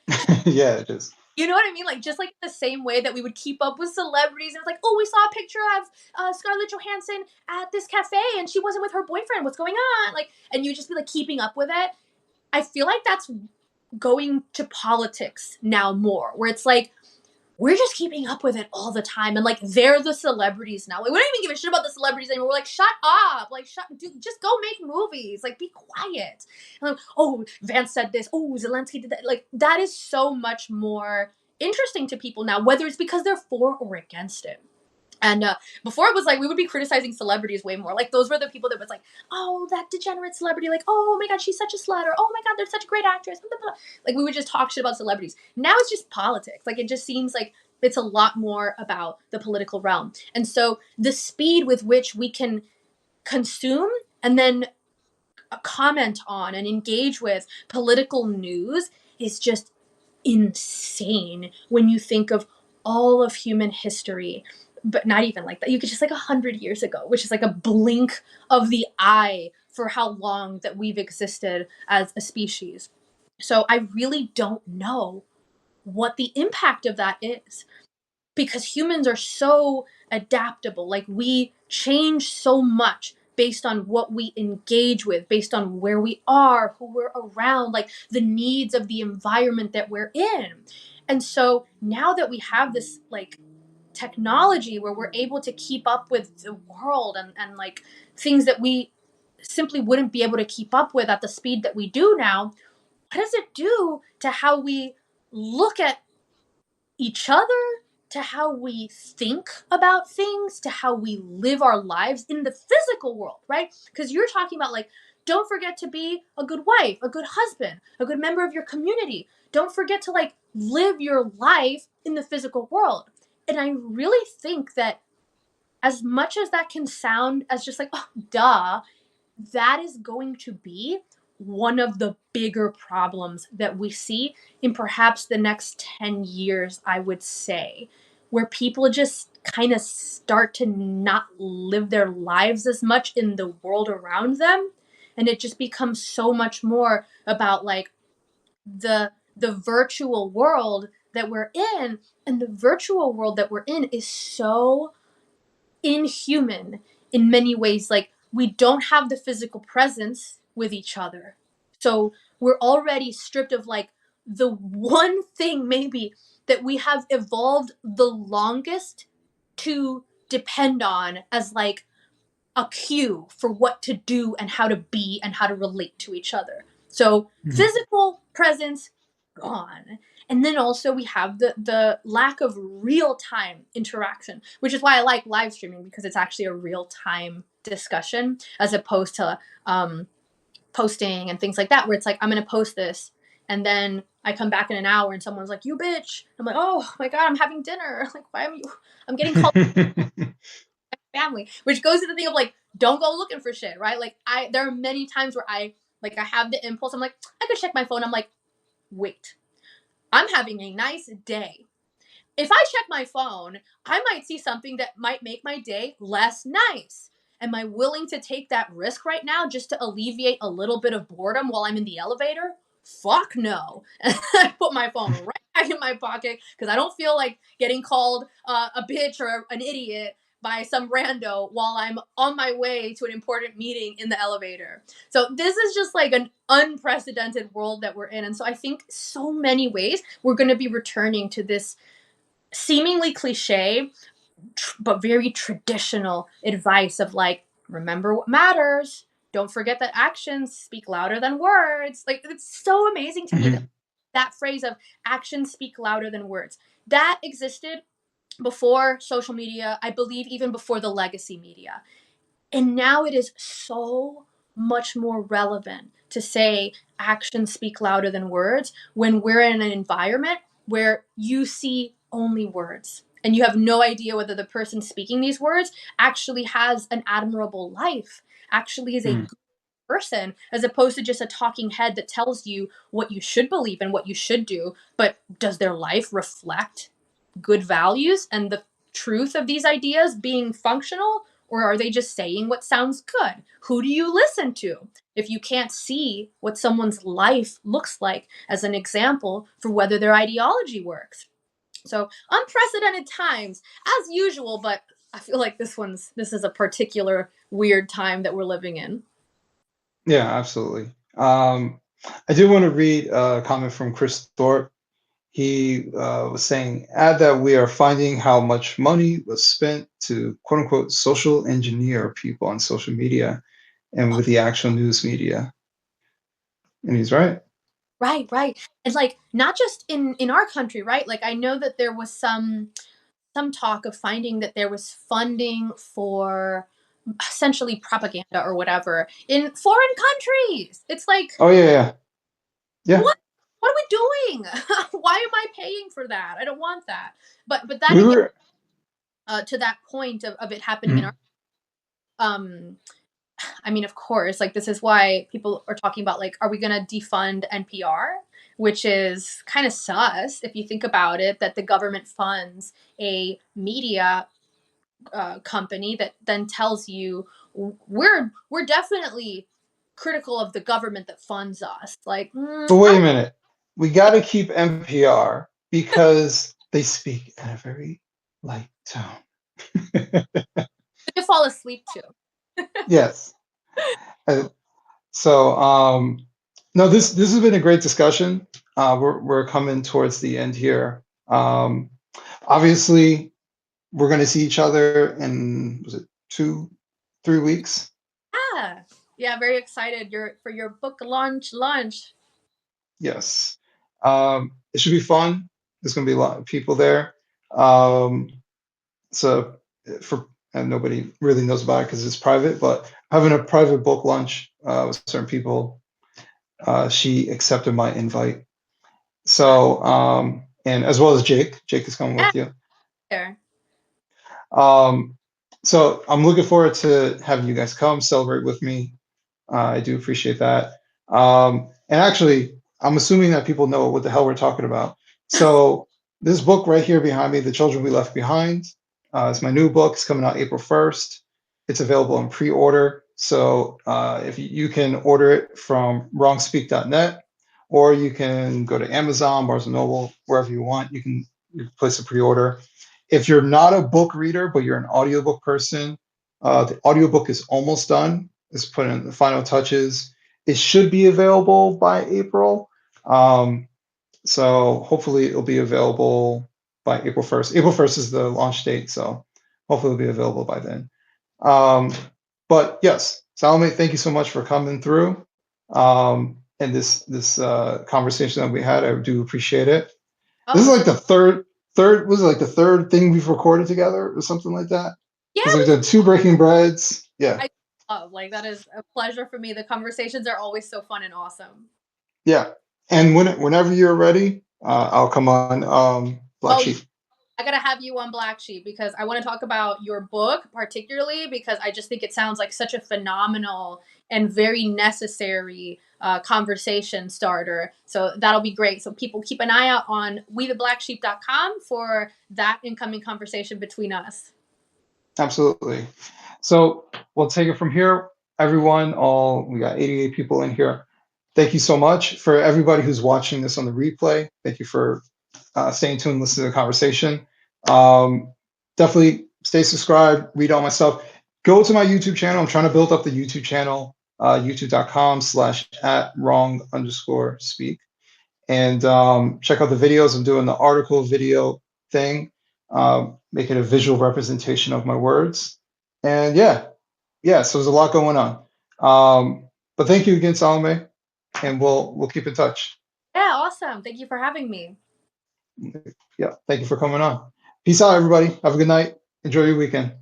Yeah, it is. you know what I mean? Like just like the same way that we would keep up with celebrities, and it's like, oh, we saw a picture of Scarlett Johansson at this cafe, and she wasn't with her boyfriend. What's going on? Like, and you just be like keeping up with it. I feel like that's going to politics now more, where it's like we're just keeping up with it all the time, and like they're the celebrities now. Like we don't even give a shit about the celebrities anymore. We're like, shut up, like shut, dude, just go make movies, like be quiet. And like, oh, Vance said this, oh, Zelensky did that. Like that is so much more interesting to people now, whether it's because they're for or against it. And before it was like we would be criticizing celebrities way more. Like those were the people that was like, oh, that degenerate celebrity. Like, oh my god, she's such a slut. Or oh my god, they're such a great actress. Blah, blah, blah. Like we would just talk shit about celebrities. Now it's just politics. Like it just seems like it's a lot more about the political realm. And so the speed with which we can consume and then comment on and engage with political news is just insane when you think of all of human history. But not even like that, you could just like 100 years ago, which is like a blink of the eye for how long that we've existed as a species. So I really don't know what the impact of that is, because humans are so adaptable. Like we change so much based on what we engage with, based on where we are, who we're around, like the needs of the environment that we're in. And so now that we have this like technology where we're able to keep up with the world, and like things that we simply wouldn't be able to keep up with at the speed that we do now, what does it do to how we look at each other, to how we think about things, to how we live our lives in the physical world, right? Because you're talking about like, don't forget to be a good wife, a good husband, a good member of your community. Don't forget to like live your life in the physical world. And I really think that as much as that can sound as just like, oh, duh, that is going to be one of the bigger problems that we see in perhaps the next 10 years, I would say, where people just kind of start to not live their lives as much in the world around them. And it just becomes so much more about like the virtual world that we're in. And the virtual world that we're in is so inhuman in many ways. Like, we don't have the physical presence with each other. So we're already stripped of like the one thing maybe that we have evolved the longest to depend on as like a cue for what to do and how to be and how to relate to each other. So Mhm. physical presence gone. And then also we have the lack of real time interaction, which is why I like live streaming, because it's actually a real time discussion as opposed to posting and things like that, where it's like, I'm gonna post this and then I come back in an hour and someone's like, you bitch. I'm like, oh my god, I'm having dinner. Like, why am you, I'm getting called family, which goes to the thing of like, don't go looking for shit, right? Like, there are many times where I have the impulse. I'm like, I could check my phone. I'm like, wait, I'm having a nice day. If I check my phone, I might see something that might make my day less nice. Am I willing to take that risk right now just to alleviate a little bit of boredom while I'm in the elevator? Fuck no. And I put my phone right back in my pocket because I don't feel like getting called a bitch or an idiot by some rando while I'm on my way to an important meeting in the elevator. So this is just like an unprecedented world that we're in. And so I think so many ways we're going to be returning to this seemingly cliche but very traditional advice of like, remember what matters, don't forget that actions speak louder than words. Like, it's so amazing to me that Mhm. that phrase of actions speak louder than words, that existed before social media, I believe even before the legacy media. And now it is so much more relevant to say actions speak louder than words when we're in an environment where you see only words and you have no idea whether the person speaking these words actually has an admirable life, actually is a Mhm. good person, as opposed to just a talking head that tells you what you should believe and what you should do. But does their life reflect good values and the truth of these ideas being functional, or are they just saying what sounds good? Who do you listen to if you can't see what someone's life looks like as an example for whether their ideology works? So unprecedented times as usual, but I feel like this is a particular weird time that we're living in. Yeah, absolutely. I did want to read a comment from Chris Thorpe. He was saying, add that we are finding how much money was spent to quote unquote social engineer people on social media and with the actual news media. And he's right. Right, right. It's like not just in our country, right? Like, I know that there was some talk of finding that there was funding for essentially propaganda or whatever in foreign countries. It's like, Oh, yeah, yeah. Yeah. what? What are we doing? Why am I paying for that? I don't want that. But that We again, were, to that point of it happening in our mhm. um I mean, of course, like, this is why people are talking about like, are we going to defund NPR? Which is kind of sus if you think about it, that the government funds a media company that then tells you we're definitely critical of the government that funds us. Like, But wait I a minute. We got to keep NPR because they speak in a very light tone. could fall asleep too. Yes. Uh, So, no, this has been a great discussion. We're coming towards the end here. Obviously, we're going to see each other in, was it 2, 3 weeks? Yeah, yeah, very excited. For your book launch. Yes. It should be fun. There's going to be a lot of people there. Um, so for and nobody really knows about it because it's private, but having a private book lunch with certain people, she accepted my invite. That So and as well as Jake. Jake is coming yeah, with you. there. Um, so I'm looking forward to having you guys come celebrate with me. I do appreciate that. And actually, I'm assuming that people know what the hell we're talking about. So this book right here behind me, The Children We Left Behind, it's my new book. It's coming out April 1st. It's available in pre-order. So if you can order it from wrongspeak.net, or you can go to Amazon, Barnes& and Noble, wherever you want. You can place a pre-order. If you're not a book reader, but you're an audiobook person, the audiobook is almost done. It's put in the final touches. It should be available by April. Um, so hopefully it'll be available by April 1st. April 1st is the launch date, so hopefully it'll be available by then. Um, but yes, Salome, thank you so much for coming through. And this conversation that we had, I do appreciate it. This is Oh, like the third was it like the third thing we've recorded together or something like that. yeah, Because we've done two breaking breads. Yeah, I love like that is a pleasure for me. The conversations are always so fun and awesome. yeah. And whenever you're ready, I'll come on Black Oh, Sheep. I gotta have you on Black Sheep because I want to talk about your book, particularly because I just think it sounds like such a phenomenal and very necessary conversation starter. So that'll be great. So people keep an eye out on wetheblacksheep.com for that incoming conversation between us. Absolutely. So we'll take it from here. Everyone, all we got 88 people in here. Thank you so much for everybody who's watching this on the replay. Thank you for staying tuned, listen to the conversation. Um, Definitely stay subscribed, read all my stuff. Go to my YouTube channel. I'm trying to build up the YouTube channel, youtube.com/@wrong_speak. And check out the videos. I'm doing the article video thing, making a visual representation of my words. And yeah, so there's a lot going on. But thank you again, Salome, and we'll keep in touch. Yeah, awesome. Thank you for having me. Yeah, thank you for coming on. Peace out, everybody. Have a good night. Enjoy your weekend.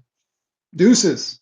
Deuces.